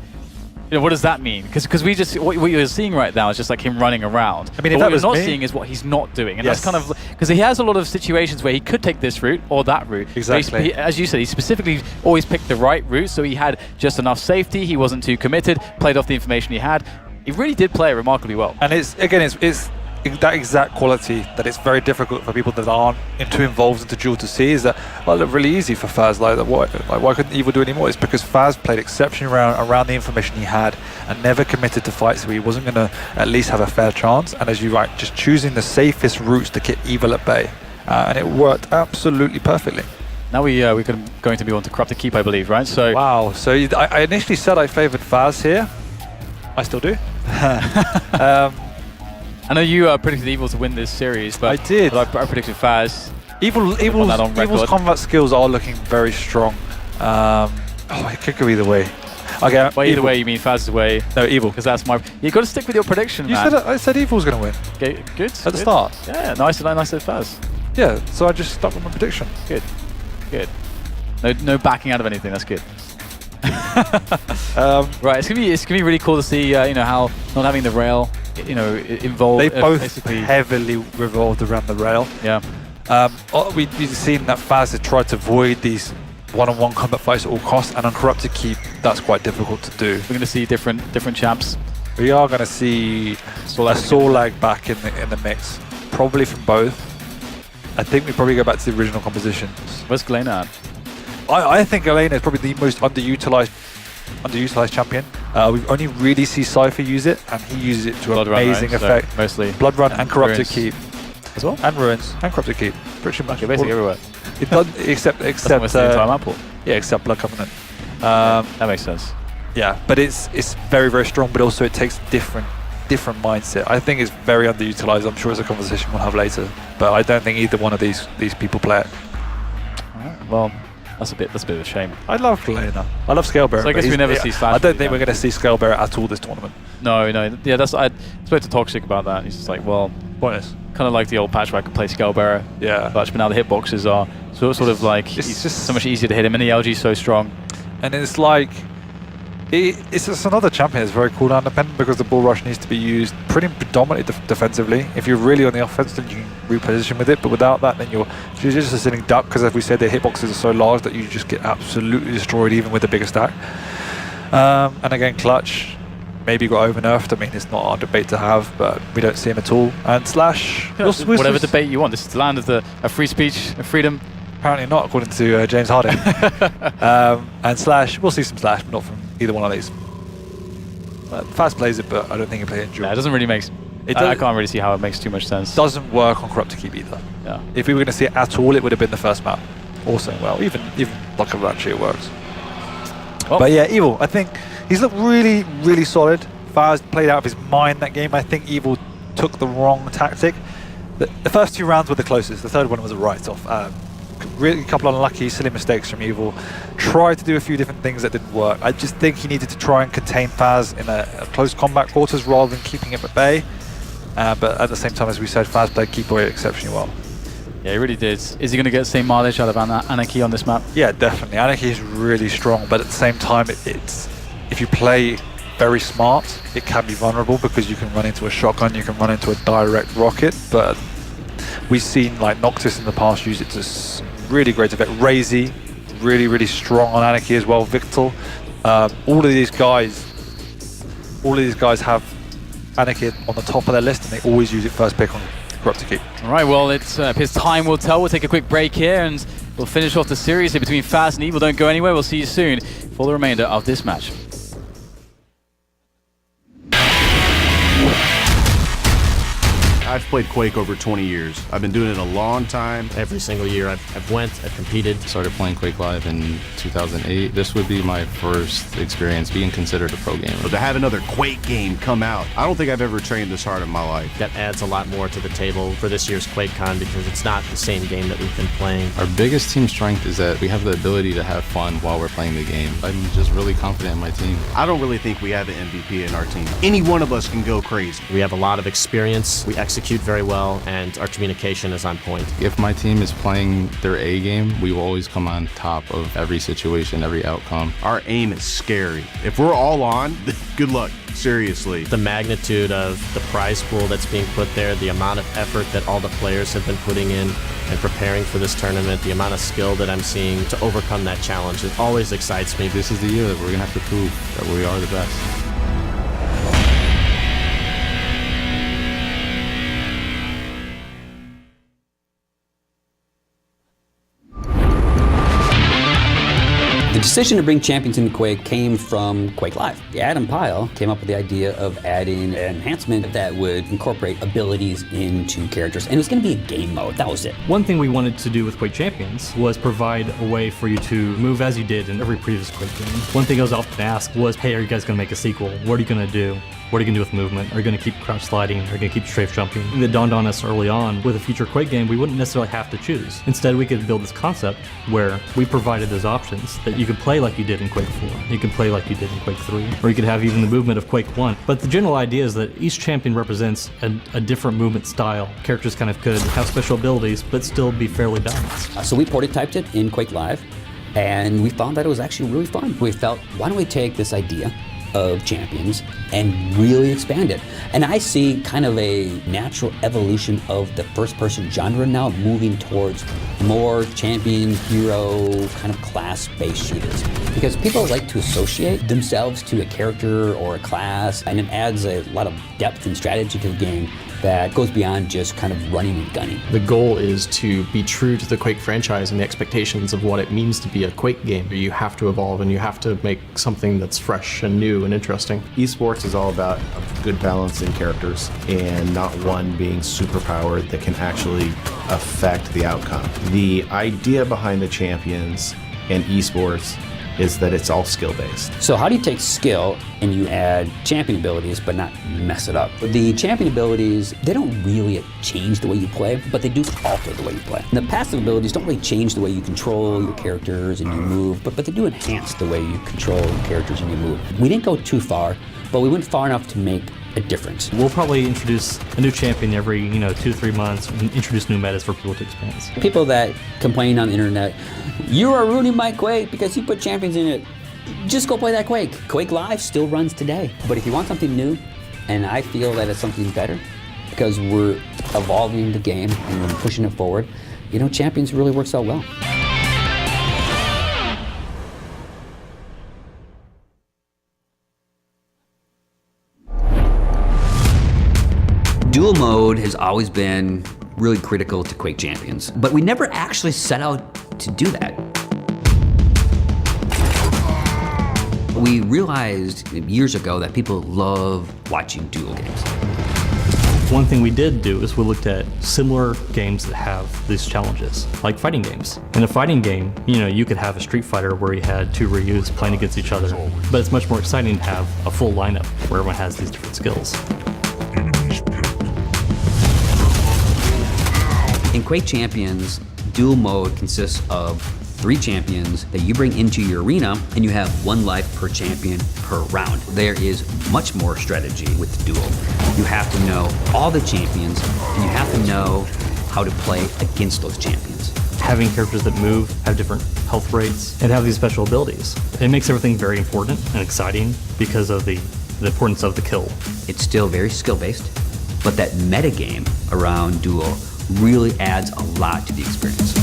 B: what does that mean? Because we just, what you're seeing right now is just like him running around.
A: I mean, if
B: what
A: that
B: you're
A: was
B: not
A: me,
B: seeing is what he's not doing. And that's kind of, because he has a lot of situations where he could take this route or that route.
A: Exactly.
B: He, as you said, he specifically always picked the right route, so he had just enough safety, he wasn't too committed, played off the information he had. He really did play it remarkably well.
A: And it's that exact quality that it's very difficult for people that aren't too involved into Duel to see, is that look really easy for Fazz. Why couldn't Evil do any more? It's because Fazz played exceptionally around the information he had and never committed to fights where he wasn't going to at least have a fair chance. And as you write, just choosing the safest routes to keep Evil at bay, and it worked absolutely perfectly.
B: Now we're going to be on to Corrupt the Keep, I believe, right? So
A: wow. So I initially said I favoured Fazz here. I still do.
B: I know you predicted Evil to win this series, but
A: I did.
B: But I predicted Fazz.
A: Evil's combat skills are looking very strong. It could go either way. Okay.
B: Well, either way, you mean Fazz's way?
A: No, Evil.
B: Because that's my. You got to stick with your prediction, man.
A: I said Evil's going to win.
B: Okay, good.
A: At the start.
B: Yeah, nice. I said Fazz.
A: Yeah, so I just stuck with my prediction.
B: Good. No backing out of anything. That's good. Right, it's gonna be really cool to see how not having the rail involved.
A: They both
B: basically
A: heavily revolved around the rail.
B: Yeah.
A: We've seen that Fazz had tried to avoid these one-on-one combat fights at all costs, and on Corrupted Keep that's quite difficult to do.
B: We're gonna see different champs.
A: We are gonna see Sorlag back in the mix, probably from both. I think we probably go back to the original compositions.
B: Where's Galena at?
A: I think Galena is probably the most underutilized champion. We only really see Cypher use it, and he uses it to an amazing effect.
B: So mostly
A: Blood Run and Corrupted Keep.
B: As well?
A: And Ruins and Corrupted Keep. Pretty much.
B: Okay, basically everywhere.
A: It does, except
B: the entire map pool.
A: Yeah, except Blood Covenant.
B: That makes sense.
A: Yeah, but it's very, very strong, but also it takes different mindset. I think it's very underutilized. I'm sure it's a conversation we'll have later, but I don't think either one of these people play it.
B: Alright, well, that's a bit of a shame.
A: I love Galena. I love Scalebearer.
B: So I guess we never see Slash.
A: I don't think we're going to see Scalebearer at all this tournament.
B: No. Yeah, I spoke to Toxic about that. He's just like, well,
A: pointless.
B: Kind of like the old patch where I could play Scalebearer.
A: Yeah.
B: But now the hitboxes are sort of like it's just so much easier to hit him, and the LG is so strong.
A: And it's like it's just another champion that's very cooldown dependent, because the bull rush needs to be used pretty predominantly defensively. If you're really on the offense, then you can reposition with it, but without that, then you're just a sitting duck, because as we said, their hitboxes are so large that you just get absolutely destroyed even with the bigger stack. And again, Clutch, maybe got over-nerfed. I mean, it's not our debate to have, but we don't see him at all. And Slash...
B: Whatever debate you want. This is the land of free speech, of freedom.
A: Apparently not, according to James Harding. And Slash, we'll see some Slash, but not from either one of these. Fazz plays it, but I don't think he plays it in duel.
B: Yeah, it doesn't really make... I can't really see how it makes too much sense.
A: Doesn't work on Corrupt to Keep either.
B: Yeah.
A: If we were going to see it at all, it would have been the first map. Also, well, even like a Ratchet, it works.
B: Oh.
A: But yeah, Evil, I think he's looked really, really solid. Fazz played out of his mind that game. I think Evil took the wrong tactic. The first 2 rounds were the closest. The third one was a write-off. Really, a couple of unlucky, silly mistakes from Evil. Tried to do a few different things that didn't work. I just think he needed to try and contain Fazz in a close combat quarters rather than keeping him at bay. But at the same time, as we said, Fazz played keep away exceptionally well.
B: Yeah, he really did. Is he going to get the same mileage out of Anarchy on this map?
A: Yeah, definitely. Anarchy is really strong, but at the same time, it's if you play very smart, it can be vulnerable because you can run into a shotgun, you can run into a direct rocket. But we've seen like Noctis in the past use it to really great effect. Razy, really, really strong on Anarchy as well. Victor, all of these guys have Anarchy on the top of their list, and they always use it first pick on Corrupt to Keep.
B: All right, well, it's his time will tell. We'll take a quick break here, and we'll finish off the series here between Fazz and Evil. Don't go anywhere. We'll see you soon for the remainder of this match.
D: I've played Quake over 20 years. I've been doing it a long time.
E: Every single year I've competed.
F: Started playing Quake Live in 2008. This would be my first experience being considered a pro gamer.
D: But to have another Quake game come out, I don't think I've ever trained this hard in my life.
E: That adds a lot more to the table for this year's QuakeCon because it's not the same game that we've been playing.
F: Our biggest team strength is that we have the ability to have fun while we're playing the game. I'm just really confident in my team.
D: I don't really think we have an MVP in our team. Any one of us can go crazy.
E: We have a lot of experience. We execute very well, and our communication is on point.
F: If my team is playing their A game, we will always come on top of every situation, every outcome.
D: Our aim is scary. If we're all on, good luck. Seriously.
E: The magnitude of the prize pool that's being put there, the amount of effort that all the players have been putting in and preparing for this tournament, the amount of skill that I'm seeing to overcome that challenge, it always excites me.
F: This is the year that we're going to have to prove that we are the best.
G: The decision to bring Champions into Quake came from Quake Live. Adam Pyle came up with the idea of adding an enhancement that would incorporate abilities into characters, and it was going to be a game mode. That was it.
H: One thing we wanted to do with Quake Champions was provide a way for you to move as you did in every previous Quake game. One thing I was often asked was, hey, are you guys going to make a sequel? What are you going to do? What are you going to do with movement? Are you going to keep crouch sliding? Are you going to keep strafe jumping? And it dawned on us early on, with a future Quake game, we wouldn't necessarily have to choose. Instead, we could build this concept where we provided those options that you could play like you did in Quake 4, you can play like you did in Quake 3, or you could have even the movement of Quake 1. But the general idea is that each champion represents a different movement style. Characters kind of could have special abilities, but still be fairly balanced.
G: So we prototyped it in Quake Live, and we found that it was actually really fun. We felt, why don't we take this idea of champions and really expand it? And I see kind of a natural evolution of the first-person genre now, moving towards more champion, hero, kind of class-based shooters. Because people like to associate themselves to a character or a class, and it adds a lot of depth and strategy to the game that goes beyond just kind of running and gunning.
I: The goal is to be true to the Quake franchise and the expectations of what it means to be a Quake game. You have to evolve and you have to make something that's fresh and new and interesting.
J: Esports is all about a good balance in characters and not one being superpowered that can actually affect the outcome. The idea behind the champions and esports is that it's all skill-based.
G: So how do you take skill and you add champion abilities but not mess it up? The champion abilities, they don't really change the way you play, but they do alter the way you play. And the passive abilities don't really change the way you control your characters and you move, but they do enhance the way you control your characters and you move. We didn't go too far, but we went far enough to make a difference.
H: We'll probably introduce a new champion every 2 to 3 months and introduce new metas for people to experience.
G: People that complain on the internet, you are ruining my Quake because you put champions in it. Just go play that Quake. Quake Live still runs today. But if you want something new, and I feel that it's something better, because we're evolving the game and we're pushing it forward, champions really works out well. Duel mode has always been really critical to Quake Champions, but we never actually set out to do that. We realized years ago that people love watching duel games.
H: One thing we did do is we looked at similar games that have these challenges, like fighting games. In a fighting game, you could have a Street Fighter where you had two Ryus playing against each other, but it's much more exciting to have a full lineup where everyone has these different skills.
G: In Quake Champions, duel mode consists of 3 champions that you bring into your arena, and you have 1 life per champion per round. There is much more strategy with duel. You have to know all the champions, and you have to know how to play against those champions.
H: Having characters that move, have different health rates, and have these special abilities. It makes everything very important and exciting because of the importance of the kill.
G: It's still very skill-based, but that metagame around duel really adds a lot to the experience.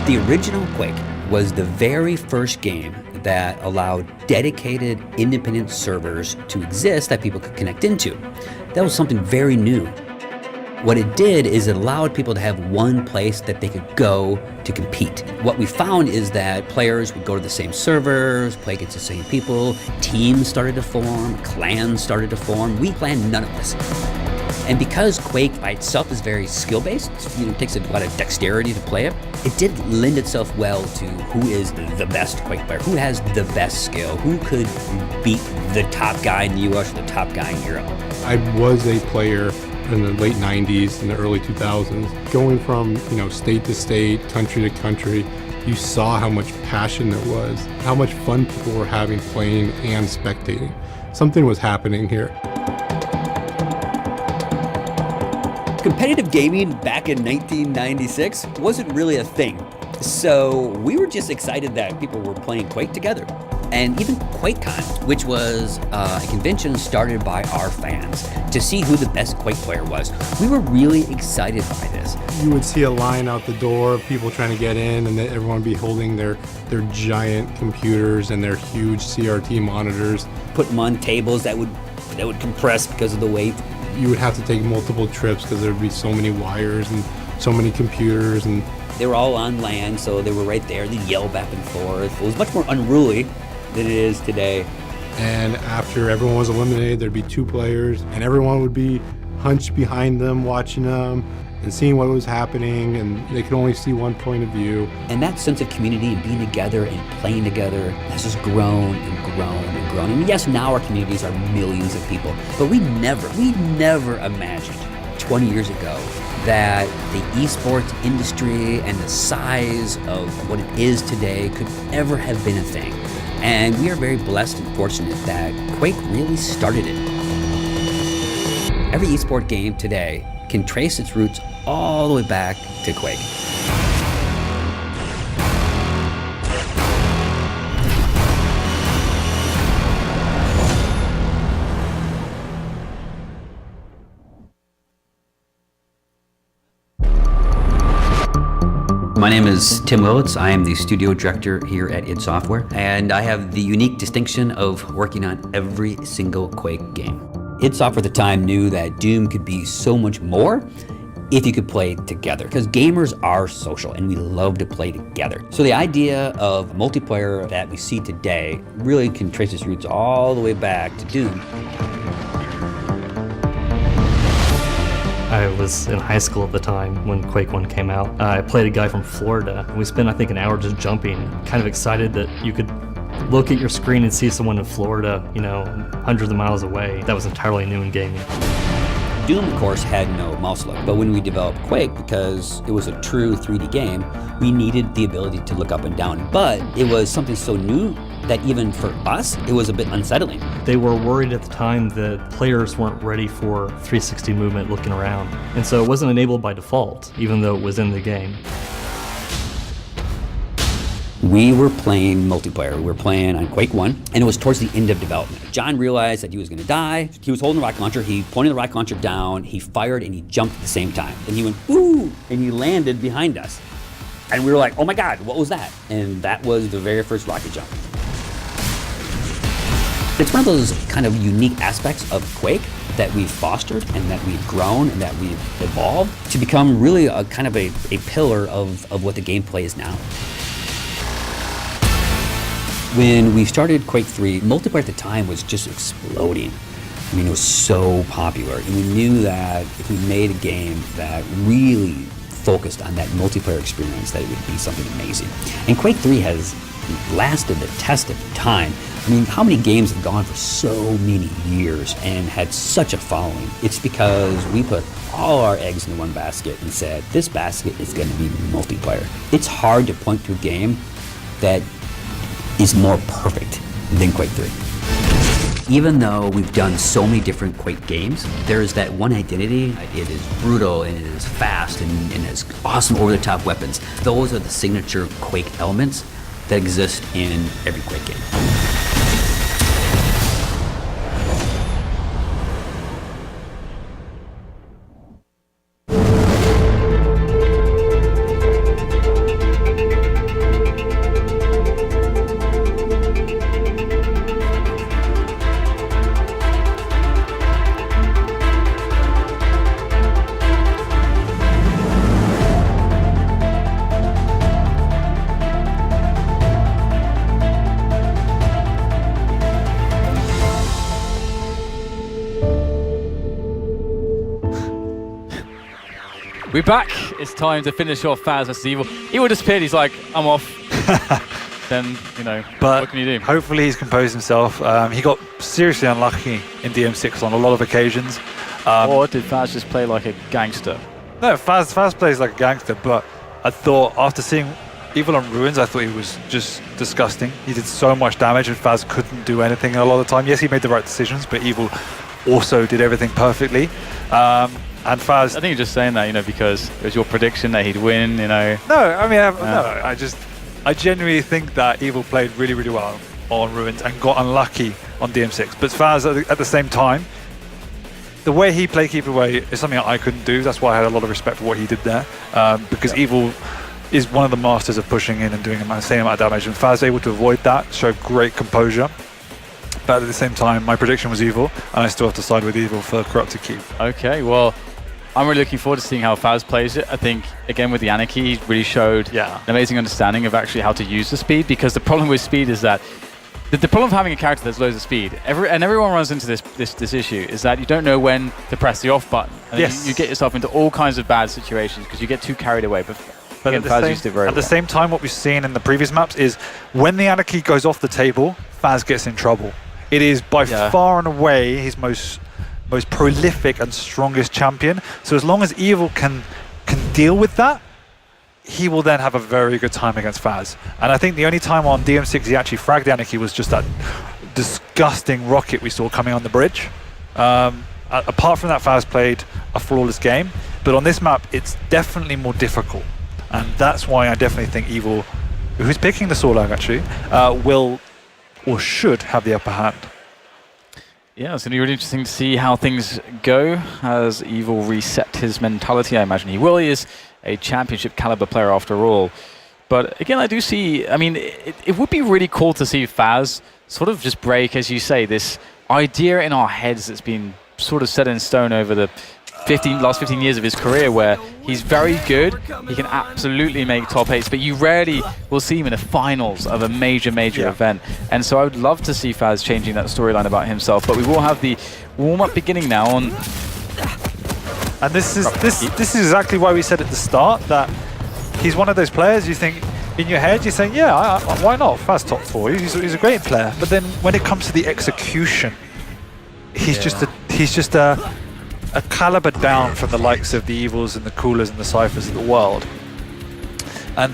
G: The original Quake was the very first game that allowed dedicated independent servers to exist that people could connect into. That was something very new. What it did is it allowed people to have one place that they could go to compete. What we found is that players would go to the same servers, play against the same people, teams started to form, clans started to form. We planned none of this. And because Quake by itself is very skill-based, it takes a lot of dexterity to play it, it did lend itself well to who is the best Quake player, who has the best skill, who could beat the top guy in the US or the top guy in Europe.
K: I was a player in the late 90s and the early 2000s. Going from, state to state, country to country, you saw how much passion there was, how much fun people were having playing and spectating. Something was happening here.
G: Competitive gaming back in 1996 wasn't really a thing. So we were just excited that people were playing Quake together. And even QuakeCon, which was a convention started by our fans to see who the best Quake player was. We were really excited by this.
K: You would see a line out the door, people trying to get in, and then everyone would be holding their giant computers and their huge CRT monitors.
G: Put them on tables that would compress because of the weight.
K: You would have to take multiple trips because there would be so many wires and so many computers. And
G: they were all on LAN, so they were right there. They'd yell back and forth. It was much more unruly than it is today.
K: And after everyone was eliminated, there'd be 2 players, and everyone would be hunched behind them, watching them, and seeing what was happening, and they could only see one point of view.
G: And that sense of community and being together and playing together has just grown and grown and grown. And yes, now our communities are millions of people, but we never imagined 20 years ago that the esports industry and the size of what it is today could ever have been a thing. And we are very blessed and fortunate that Quake really started it. Every esport game today can trace its roots all the way back to Quake. My name is Tim Willits. I am the studio director here at id Software, and I have the unique distinction of working on every single Quake game. id Software at the time knew that Doom could be so much more if you could play together, because gamers are social and we love to play together. So the idea of multiplayer that we see today really can trace its roots all the way back to Doom.
H: I was in high school at the time when Quake 1 came out. I played a guy from Florida, and we spent, I think, an hour just jumping, kind of excited that you could look at your screen and see someone in Florida, hundreds of miles away. That was entirely new in gaming.
G: Doom, of course, had no mouse look, but when we developed Quake, because it was a true 3D game, we needed the ability to look up and down. But it was something so new that even for us, it was a bit unsettling.
H: They were worried at the time that players weren't ready for 360 movement looking around. And so it wasn't enabled by default, even though it was in the game.
G: We were playing multiplayer. We were playing on Quake 1, and it was towards the end of development. John realized that he was gonna die. He was holding the rocket launcher. He pointed the rocket launcher down, he fired, and he jumped at the same time. And he went, ooh, and he landed behind us. And we were like, oh my God, what was that? And that was the very first rocket jump. It's one of those kind of unique aspects of Quake that we've fostered and that we've grown and that we've evolved to become really a kind of a pillar of what the gameplay is now. When we started Quake 3, multiplayer at the time was just exploding. I mean, it was so popular. And we knew that if we made a game that really focused on that multiplayer experience, that it would be something amazing. And Quake 3 has lasted the test of time. I mean, how many games have gone for so many years and had such a following? It's because we put all our eggs in one basket and said, this basket is going to be multiplayer. It's hard to point to a game that is more perfect than Quake 3. Even though we've done so many different Quake games, there is that one identity. It is brutal and it is fast and it has awesome over-the-top weapons. Those are the signature Quake elements that exist in every Quake game.
B: We're back. It's time to finish off Faz versus Evil. Evil disappeared. He's like, I'm off. Then, you know,
A: but
B: what can you do?
A: Hopefully he's composed himself. He got seriously unlucky in DM6 on a lot of occasions.
B: Or did Faz just play like a gangster?
A: No, Faz plays like a gangster, but I thought after seeing Evil on Ruins, I thought he was just disgusting. He did so much damage and Faz couldn't do anything a lot of the time. Yes, he made the right decisions, but Evil also did everything perfectly. And Faz...
B: I think you're just saying that, you know, because it was your prediction that he'd win, you know.
A: No, I mean, I genuinely think that Evil played really, really well on Ruins and got unlucky on DM6. But Faz, at the same time, the way he played Keep Away is something I couldn't do. That's why I had a lot of respect for what he did there. Because Evil is one of the masters of pushing in and doing the same amount of damage. And Faz able to avoid that, showed great composure. But at the same time, my prediction was Evil, and I still have to side with Evil for Corrupted Keep.
B: Okay, well, I'm really looking forward to seeing how Faz plays it. I think, again, with the Anarchy, he really showed an amazing understanding of actually how to use the speed, because the problem with speed is that the problem of having a character that's loads of speed, and everyone runs into this issue, is that you don't know when to press the off button. And you get yourself into all kinds of bad situations because you get too carried away. But again, Faz used it very well.
A: At the same time, what we've seen in the previous maps is when the Anarchy goes off the table, Faz gets in trouble. It is by far and away his most prolific and strongest champion. So as long as Evil can deal with that, he will then have a very good time against Faz. And I think the only time on DM6 he actually fragged Anarchy was just that disgusting rocket we saw coming on the bridge. Apart from that, Faz played a flawless game. But on this map, it's definitely more difficult. And that's why I definitely think Evil, who's picking the Sorlag actually, will or should have the upper hand.
B: Yeah, it's going to be really interesting to see how things go as Evil reset his mentality. I imagine he will. He is a championship caliber player after all. But again, I do see, I mean, it would be really cool to see Faz sort of just break, as you say, this idea in our heads that's been sort of set in stone over the last 15 years of his career, where he's very good, he can absolutely make top 8s, but you rarely will see him in the finals of a major event. And so I would love to see Faz changing that storyline about himself, but we will have the warm-up beginning now on...
A: And this is exactly why we said at the start that he's one of those players you think, in your head, you're saying, yeah, why not? Faz top 4, he's a great player. But then when it comes to the execution, he's just a caliber down from the likes of the Evils and the Coolers and the Cyphers of the world. And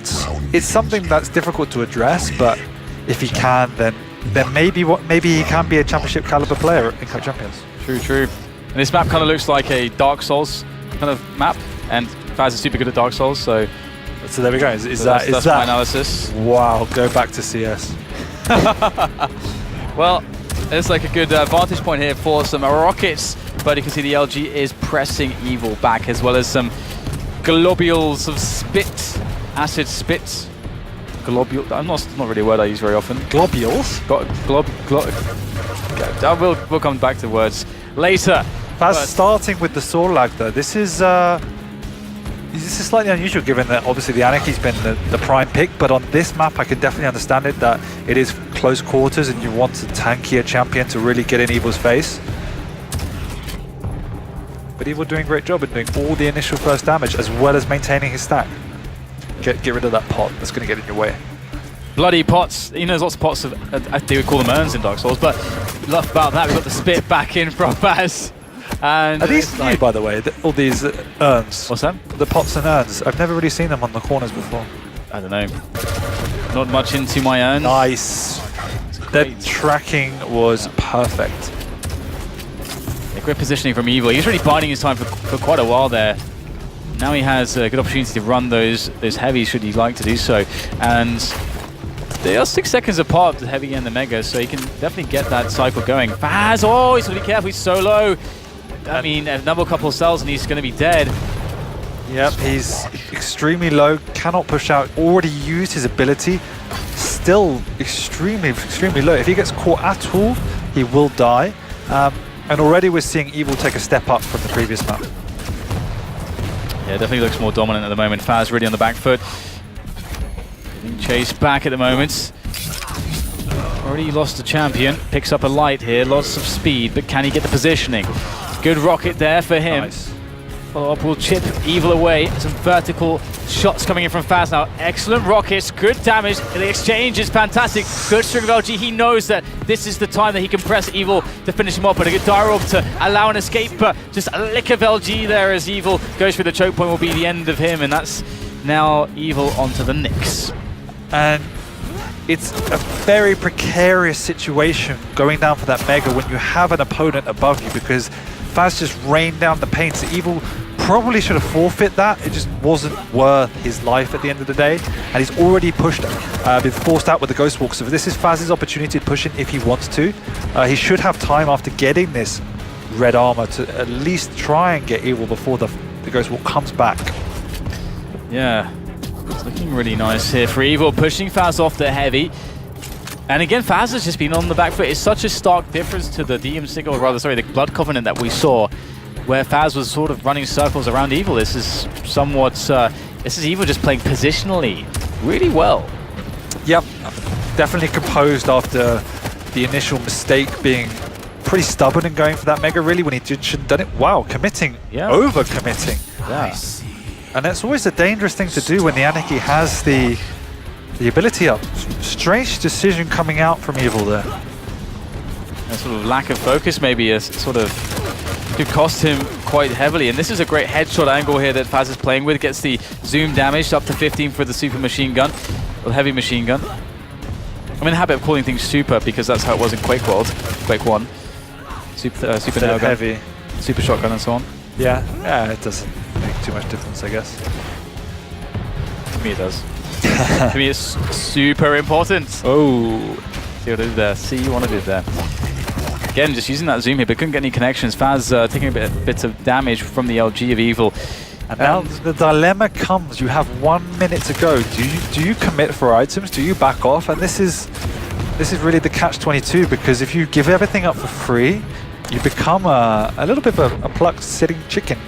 A: it's something that's difficult to address, but if he can, then maybe he can be a championship caliber player in Quake Champions.
B: True. And this map kind of looks like a Dark Souls kind of map, and Faz is super good at Dark Souls, so
A: there we go. That's
B: my analysis.
A: Wow, go back to CS.
B: Well, it's like a good vantage point here for some rockets, but you can see the LG is pressing Evil back, as well as some globules of spit, acid spit. Globule, that's not really a word I use very often.
A: Globules?
B: We'll come back to words later.
A: Faz starting with the Sorlag though, this is slightly unusual given that obviously the Anarchy's been the prime pick, but on this map I can definitely understand it, that it is close quarters and you want a tankier champion to really get in Evil's face. But Evil doing a great job in doing all the initial first damage as well as maintaining his stack. Get rid of that pot that's going to get in your way.
B: Bloody pots. You know, there's lots of pots of, they would call them urns in Dark Souls, but enough about that. We've got the spit back in from Faz. And
A: are these new, by the way, all these urns?
B: What's that?
A: The pots and urns. I've never really seen them on the corners before.
B: I don't know. Not much into my urns.
A: Nice. The tracking was perfect.
B: A great positioning from Evil. He's really biding his time for quite a while there. Now he has a good opportunity to run those heavies should he like to do so. And they are 6 seconds apart, the heavy and the mega, so he can definitely get that cycle going. Faz, oh, he's got to be careful, he's so low. I mean, another couple of cells and he's going to be dead.
A: Yep, he's extremely low, cannot push out, already used his ability, still extremely low. If he gets caught at all, he will die. And already we're seeing Evil take a step up from the previous map.
B: Yeah, definitely looks more dominant at the moment. Faz really on the back foot. Getting chased back at the moment. Already lost the champion. Picks up a light here. Lots of speed, but can he get the positioning? Good rocket there for him.
A: Nice.
B: follow-up will chip Evil away. Some vertical shots coming in from Fazz now. Excellent rockets, good damage. The exchange is fantastic. Good string of LG. He knows that this is the time that he can press Evil to finish him off, but a good dire orb to allow an escape. But just a lick of LG there as Evil goes through the choke point will be the end of him, and that's now Evil onto the Nyx.
A: And it's a very precarious situation going down for that Mega when you have an opponent above you, because Fazz just rained down the pain. So Evil probably should have forfeit that. It just wasn't worth his life at the end of the day. And he's already pushed, been forced out with the Ghost Walk. So this is Fazz's opportunity to push in if he wants to. He should have time after getting this red armor to at least try and get Evil before the Ghost Walk comes back.
B: Yeah, it's looking really nice here for Evil, pushing Fazz off the heavy. And again, Fazz has just been on the back foot. It's such a stark difference to the DM Signal, or rather, sorry, the Blood Covenant that we saw, where Fazz was sort of running circles around Evil. This is somewhat, this is Evil just playing positionally really well.
A: Yep, definitely composed after the initial mistake, being pretty stubborn and going for that Mega, really, when he shouldn't done it. Wow, committing, over-committing.
B: Yeah.
A: And that's always a dangerous thing to do when the Anarchy has the ability up. Strange decision coming out from Evil there.
B: A sort of lack of focus maybe sort of could cost him quite heavily. And this is a great headshot angle here that Fazz is playing with. Gets the zoom damage up to 15 for the super machine gun, or heavy machine gun. I'm in the habit of calling things super because that's how it was in Quake World, Quake 1. Super nail gun,
A: heavy,
B: super shotgun and so on.
A: Yeah, it doesn't make too much difference, I guess.
B: To me it does. To me it's super important. Oh, see what I did there. See what I did there. Again, just using that zoom here, but couldn't get any connections. Fazz taking a bit of damage from the LG of Evil.
A: And now the dilemma comes. You have 1 minute to go. Do you commit for items? Do you back off? And this is really the catch-22, because if you give everything up for free, you become a little bit of a plucked sitting chicken.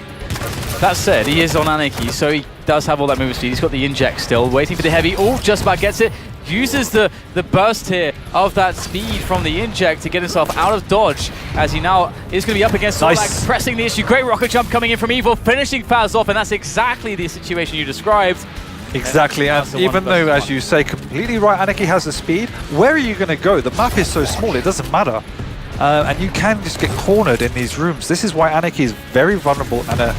B: That said, he is on Anarchy, so he does have all that movement speed. He's got the inject still, waiting for the heavy. Oh, just about gets it. Uses the burst here of that speed from the inject to get himself out of dodge, as he now is going to be up against Sorlag, pressing the issue. Great rocket jump coming in from Evil, finishing Fazz off, and that's exactly the situation you described.
A: Exactly, and even though, as you say, completely right, Anarchy has the speed, where are you going to go? The map is so small, it doesn't matter. And you can just get cornered in these rooms. This is why Anarchy is very vulnerable and a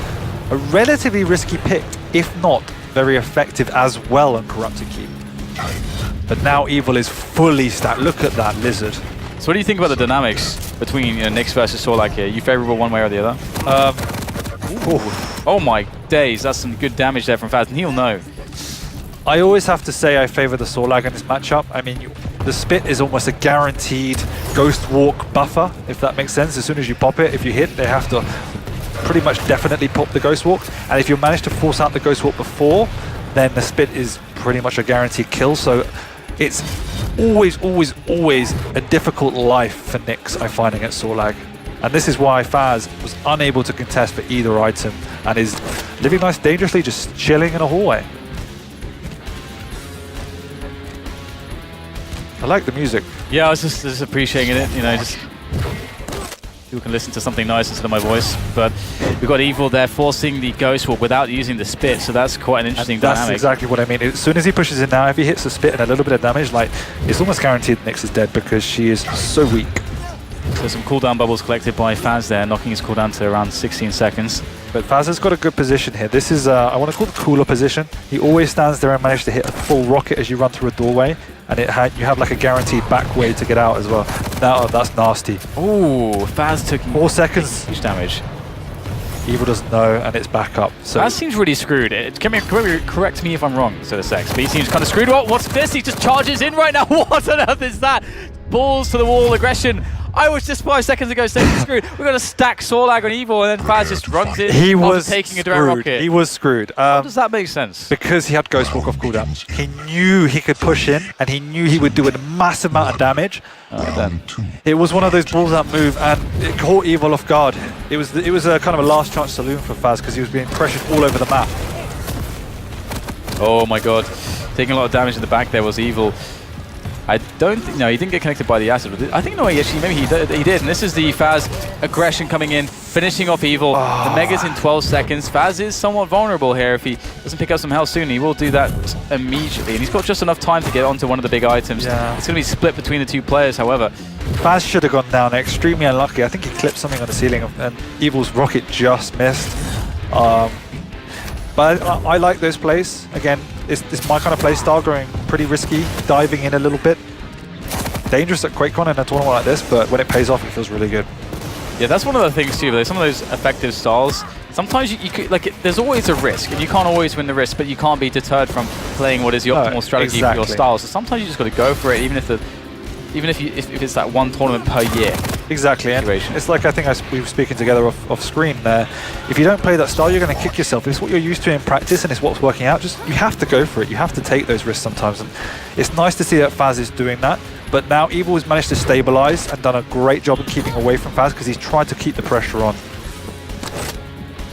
A: relatively risky pick, if not very effective as well on Corrupted Keep. But now Evil is fully stacked. Look at that lizard.
B: So what do you think about the dynamics between Nyx versus Sorlag here? You favorable one way or the other? Oh my days, that's some good damage there from Fazz, and he'll know.
A: I always have to say I favor the Sorlag in this matchup. I mean, the spit is almost a guaranteed Ghost Walk buffer, if that makes sense. As soon as you pop it, if you hit, they have to pretty much definitely pop the Ghost Walk. And if you manage to force out the Ghost Walk before, then the spit is pretty much a guaranteed kill. So it's always a difficult life for Nyx, I'm finding, at Sorlag. And this is why Fazz was unable to contest for either item and is living nice dangerously, just chilling in a hallway. I like the music.
B: Yeah, I was just appreciating it, you know, just people can listen to something nice instead of my voice. But we've got Evil there forcing the Ghost Walk without using the spit, so that's quite an interesting dynamic.
A: That's exactly what I mean. As soon as he pushes in now, if he hits the spit and a little bit of damage, like, it's almost guaranteed Nyx is dead because she is so weak.
B: So some cooldown bubbles collected by Fazz there, knocking his cooldown to around 16 seconds.
A: But Fazz has got a good position here. This is, I want to call it the cooler position. He always stands there and manages to hit a full rocket as you run through a doorway. And you have like a guaranteed back way to get out as well. Now that's nasty.
B: Ooh, Fazz took
A: 4 seconds.
B: Huge damage.
A: Evil doesn't know, and it's back up. So
B: Fazz seems really screwed. Correct me if I'm wrong, so the sex. But he seems kind of screwed. What's this? He just charges in right now. What on earth is that? Balls to the wall aggression. I was just 5 seconds ago saying he's screwed. We're going to stack Sorlag on Evil, and then Fazz just runs in after taking a direct rocket.
A: He was screwed.
B: How does that make sense?
A: Because he had Ghost Walk off cooldown. He knew he could push in, and he knew he would do a massive amount of damage. It was one of those balls that move, and it caught Evil off guard. It was a kind of a last chance saloon for Fazz because he was being pressured all over the map.
B: Oh my god. Taking a lot of damage in the back there was Evil. I don't think, no, he didn't get connected by the acid. I think, no, actually, maybe he did. And this is the fazz aggression coming in, finishing off Evil. The Mega's in 12 seconds. Fazz is somewhat vulnerable here. If he doesn't pick up some health soon, he will do that immediately. And he's got just enough time to get onto one of the big items.
A: Yeah.
B: It's going to be split between the two players, however.
A: Fazz should have gone down, extremely unlucky. I think he clipped something on the ceiling and Evil's rocket just missed. But I like those plays. Again, it's my kind of play style, going pretty risky, diving in a little bit. Dangerous at QuakeCon in a tournament like this, but when it pays off, it feels really good.
B: Yeah, that's one of the things too. There's some of those effective styles. Sometimes you could, like, there's always a risk, and you can't always win the risk, but you can't be deterred from playing what is the optimal strategy for your style. So sometimes you just got to go for it, even if it's that one tournament per year.
A: Exactly, and it's like, I think we were speaking together off screen there. If you don't play that style, you're going to kick yourself. It's what you're used to in practice, and it's what's working out. Just, you have to go for it. You have to take those risks sometimes, and it's nice to see that Fazz is doing that. But now Evil has managed to stabilize and done a great job of keeping away from Fazz, because he's tried to keep the pressure on.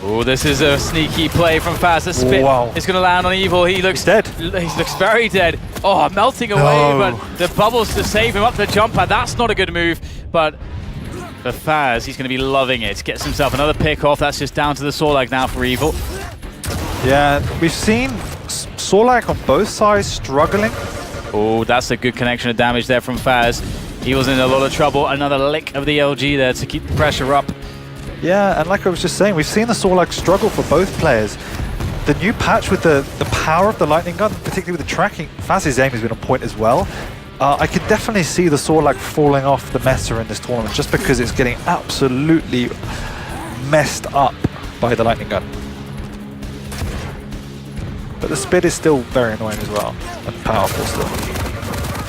B: Oh, this is a sneaky play from Fazz. The spit is going to land on Evil. He looks
A: dead.
B: He looks very dead. Oh, melting away, but the bubbles to save him up the jumper. That's not a good move, but for Fazz, he's going to be loving it. Gets himself another pick off. That's just down to the Sorlag now for Evil.
A: Yeah, we've seen Sorlag on both sides struggling.
B: Oh, that's a good connection of damage there from Fazz. Evil's in a lot of trouble. Another lick of the LG there to keep the pressure up.
A: Yeah, and like I was just saying, we've seen the Sorlag struggle for both players. The new patch with the power of the lightning gun, particularly with the tracking, Fazz's aim has been on point as well. I could definitely see the Sorlag falling off the meta in this tournament, just because it's getting absolutely messed up by the lightning gun. But the spit is still very annoying as well, and powerful still.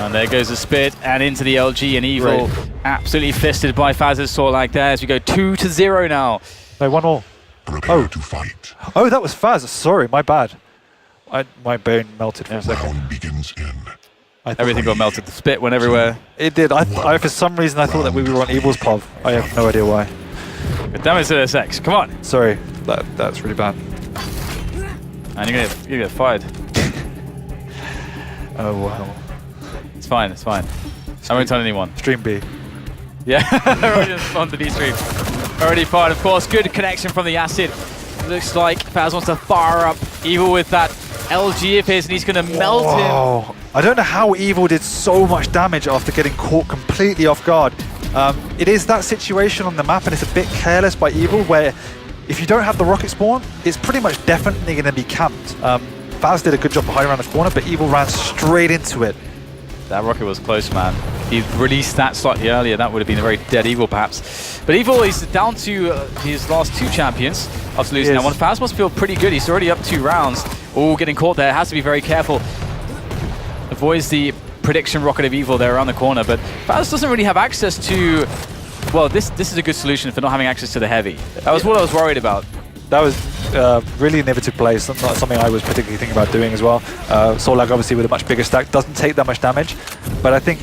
B: And there goes the spit, and into the LG, and Evil absolutely fisted by Fazz's Sorlag there as we go 2-0 now.
A: No, one more.
C: Prepare to fight.
A: Oh, that was Fazz. Sorry, my bad. My bone melted for a second.
C: Round begins in.
B: Everything got melted. The spit went everywhere.
A: It did. I for some reason, I thought that we were on Evil's POV. I have no idea why.
B: Good damage to this X. Come on.
A: Sorry, that's really bad.
B: And you're gonna get fired.
A: Oh wow.
B: It's fine. It's fine. I won't tell anyone.
A: Stream B.
B: Yeah, already on the B stream. Already fired, of course. Good connection from the acid. Looks like Fazz wants to fire up Evil with that LG of his, and he's going to melt him.
A: I don't know how Evil did so much damage after getting caught completely off guard. It is that situation on the map, and it's a bit careless by Evil, where if you don't have the rocket spawn, it's pretty much definitely going to be camped. Fazz did a good job of hiding around the corner, but Evil ran straight into it.
B: That rocket was close, man. If he'd released that slightly earlier, that would have been a very dead Evil, perhaps. But Evil is down to his last 2 champions after losing that one. Fazz must feel pretty good. He's already up 2 rounds. Oh, getting caught there. Has to be very careful. Avoids the prediction rocket of Evil there around the corner, but Fazz doesn't really have access to... Well, this is a good solution for not having access to the heavy. That was what I was worried about.
A: That was really an innovative play, not something I was particularly thinking about doing as well. Sorlag obviously with a much bigger stack doesn't take that much damage, but I think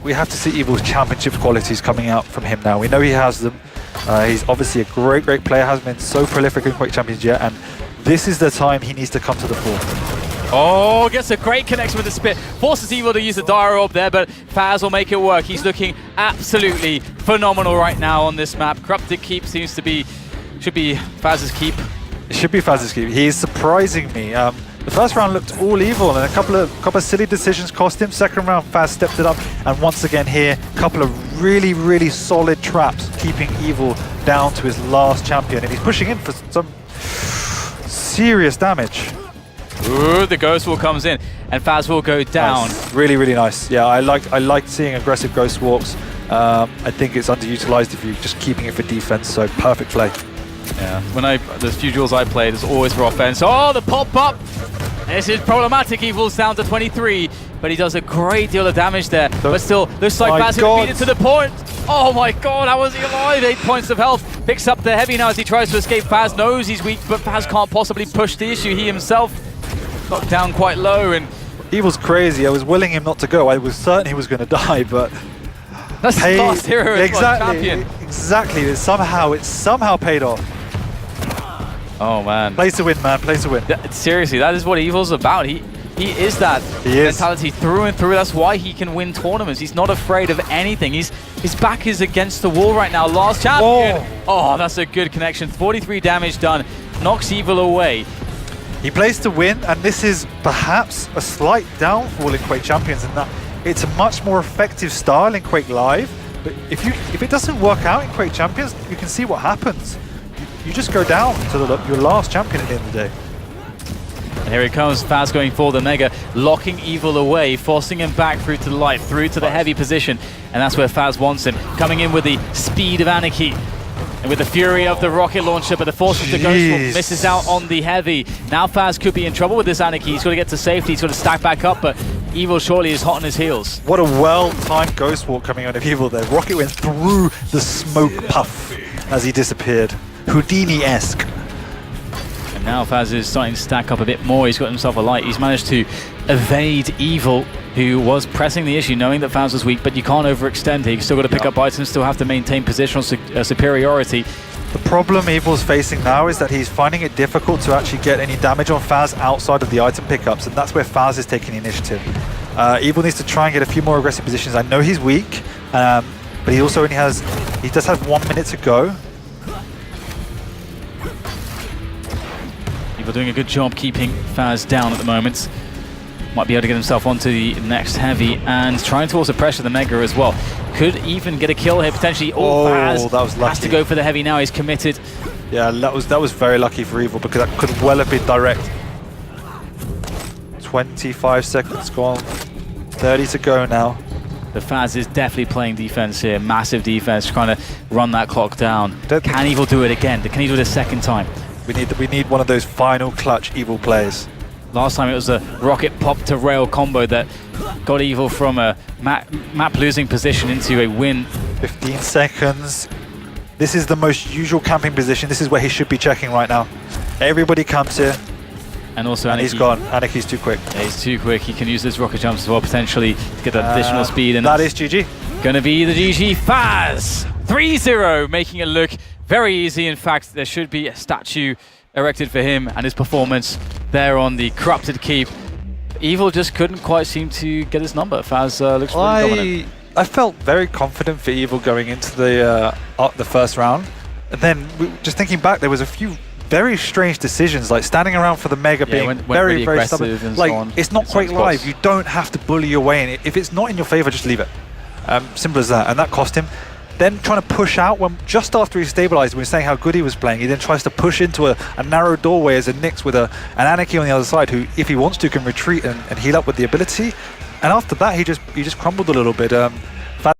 A: we have to see Evil's championship qualities coming out from him now. We know he has them. He's obviously a great player, hasn't been so prolific in Quake Champions yet, and this is the time he needs to come to the fore.
B: Oh, gets a great connection with the spit. Forces Evil to use the Dire Orb there, but Fazz will make it work. He's looking absolutely phenomenal right now on this map. Corrupted Keep seems to be... Should be Fazz's keep.
A: It should be Fazz's keep. He's surprising me. The first round looked all Evil, and a couple of silly decisions cost him. Second round, Fazz stepped it up, and once again here, a couple of really solid traps, keeping Evil down to his last champion, and he's pushing in for some serious damage.
B: Ooh, the Ghost Walk comes in, and Fazz will go down.
A: Nice. Really nice. Yeah, I like seeing aggressive Ghost Walks. I think it's underutilized if you're just keeping it for defense, so perfect play.
B: Yeah, the few duels I played, it's always for offense. Oh, the pop-up! This is problematic. Evil's down to 23, but he does a great deal of damage there. But still, looks like Fazz beat it to the point. Oh my god, how was he alive? 8 points of health. Picks up the heavy now as he tries to escape. Fazz knows he's weak, but Fazz can't possibly push the issue. He himself got down quite low, and
A: Evil's crazy. I was willing him not to go. I was certain he was going to die, but
B: that's the last hero champion.
A: Exactly. It somehow paid off.
B: Oh man.
A: Play to win, man. Play to win.
B: Seriously, that is what Evil's about. He is that
A: He is.
B: mentality through and through. That's why he can win tournaments. He's not afraid of anything. His back is against the wall right now. Last champion. Oh, that's a good connection. 43 damage done. Knocks Evil away.
A: He plays to win, and this is perhaps a slight downfall in Quake Champions in that it's a much more effective style in Quake Live. But if it doesn't work out in Quake Champions, you can see what happens. You just go down to your last champion at the end of the day.
B: And here it comes, fazz going for the Mega, locking Evil away, forcing him back through to the light, through to the heavy position. And that's where fazz wants him. Coming in with the speed of Anarchy. And with the fury of the rocket launcher, but the force of the Ghost Walk misses out on the heavy. Now fazz could be in trouble with this Anarchy. He's got to get to safety, he's got to stack back up, but Evil surely is hot on his heels.
A: What a well-timed Ghost Walk coming out of Evil there. Rocket went through the smoke puff as he disappeared. Houdini-esque.
B: And now fazz is starting to stack up a bit more. He's got himself a light. He's managed to evade Evil, who was pressing the issue, knowing that fazz was weak, but you can't overextend here. You've still got to pick up items, still have to maintain positional superiority.
A: The problem Evil's facing now is that he's finding it difficult to actually get any damage on fazz outside of the item pickups, and that's where fazz is taking the initiative. Evil needs to try and get a few more aggressive positions. I know he's weak, but he also only has, he does have 1 minute to go.
B: Evil doing a good job keeping fazz down at the moment. Might be able to get himself onto the next heavy and trying to also pressure the Mega as well. Could even get a kill here potentially. Fazz
A: that was lucky.
B: has to go for the heavy now. He's committed.
A: Yeah, that was very lucky for Evil because that could well have been direct. 25 seconds gone. 30 to go now.
B: The fazz is definitely playing defense here. Massive defense, trying to run that clock down. Can Evil do it again? Can he do it a second time?
A: We need one of those final clutch Evil plays.
B: Last time it was a rocket pop to rail combo that got Evil from a map losing position into a win.
A: 15 seconds. This is the most usual camping position. This is where he should be checking right now. Everybody comes here.
B: And also
A: and
B: Anarchy.
A: He's gone. Anarchy's too quick.
B: Yeah, he's too quick. He can use his rocket jumps as well potentially to get that additional speed. And
A: that is GG.
B: Gonna be the GG fazz. 3-0, making it look very easy. In fact, there should be a statue erected for him and his performance there on the corrupted keep. Evil just couldn't quite seem to get his number. Fazz looks really dominant.
A: I felt very confident for Evil going into the first round, and then just thinking back, there was a few very strange decisions, like standing around for the Mega, being
B: went
A: very
B: really
A: stubborn. Like it's not Quake Live. You don't have to bully your way in. If it's not in your favor, just leave it. Simple as that. And that cost him. Then trying to push out when just after he stabilized, we were saying how good he was playing. He then tries to push into a narrow doorway as a Nyx with an Anarchy on the other side, who, if he wants to, can retreat and heal up with the ability. And after that, he just crumbled a little bit.